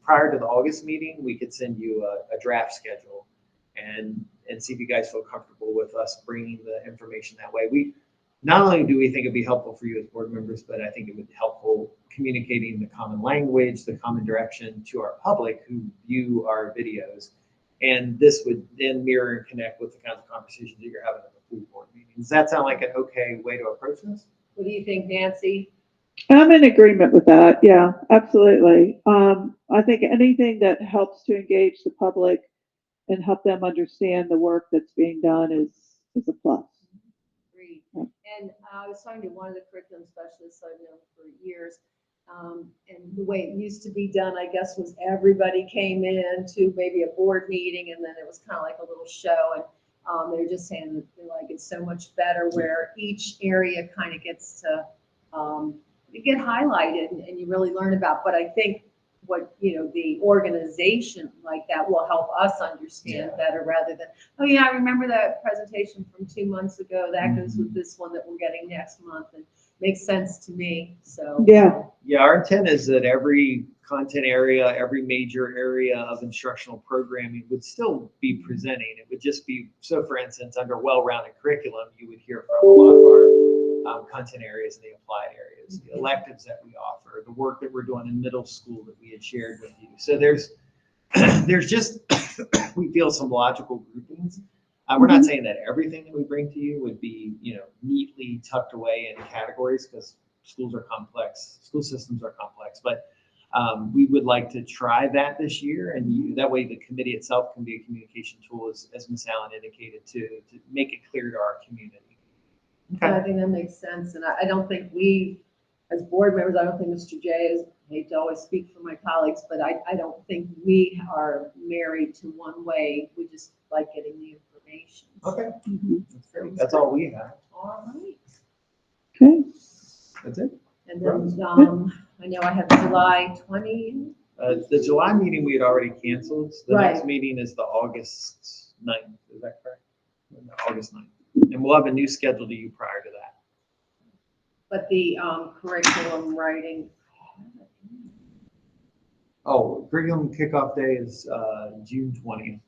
prior to the August meeting, we could send you a draft schedule and see if you guys feel comfortable with us bringing the information that way. Not only do we think it'd be helpful for you as board members, but I think it would be helpful communicating the common language, the common direction to our public who view our videos. And this would then mirror and connect with the kinds of conversations that you're having at the food board meeting. Does that sound like an okay way to approach this? What do you think, Nancy? I'm in agreement with that. Yeah, absolutely. I think anything that helps to engage the public and help them understand the work that's being done is a plus. Agreed. And I was talking to one of the curriculum specialists I've known for years. And the way it used to be done, I guess, was everybody came in to maybe a board meeting, and then it was kind of like a little show. And they were just saying that they like it's so much better where each area kind of gets to get highlighted and you really learn about. But I think the organization like that will help us understand better rather than, oh yeah, I remember that presentation from 2 months ago. That goes with this one that we're getting next month. And makes sense to me, so. Yeah. Yeah, our intent is that every content area, every major area of instructional programming would still be presenting. It would just be, so for instance, under well-rounded curriculum, you would hear from a lot of our content areas and the applied areas, the electives that we offer, the work that we're doing in middle school that we had shared with you. So there's just, we feel some logical groupings. We're not saying that everything that we bring to you would be, neatly tucked away in categories, because schools are complex, school systems are complex, but we would like to try that this year, and that way the committee itself can be a communication tool, as Ms. Allen indicated, to make it clear to our community. I think that makes sense, and I don't think we, as board members, I don't think Mr. J is, I hate to always speak for my colleagues, but I don't think we are married to one way. We just like getting the information. Okay, Mhm. that's great. That's all we have. All right. Okay. That's it. And then, I know I have July 20. The July meeting we had already canceled. The Right. next meeting is the August 9th. Is that correct? No, August 9th. And we'll have a new schedule to you prior to that. But the curriculum writing. Oh, curriculum kickoff day is June 20th.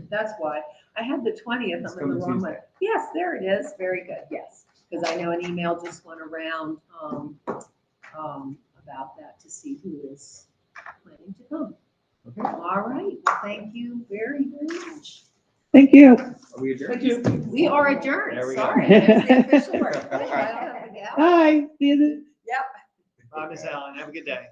That's why. I had the 20th, It's I'm in the coming wrong one. Yes, there it is. Very good, yes. Because I know an email just went around about that to see who is planning to come. Okay. All right, well, thank you very, very much. Thank you. Are we adjourned? Thank you. We are adjourned, There we go. sorry. There's the official word. I don't have to get out. Hi. See you. Yep. Bye, Ms. Allen. Have a good day.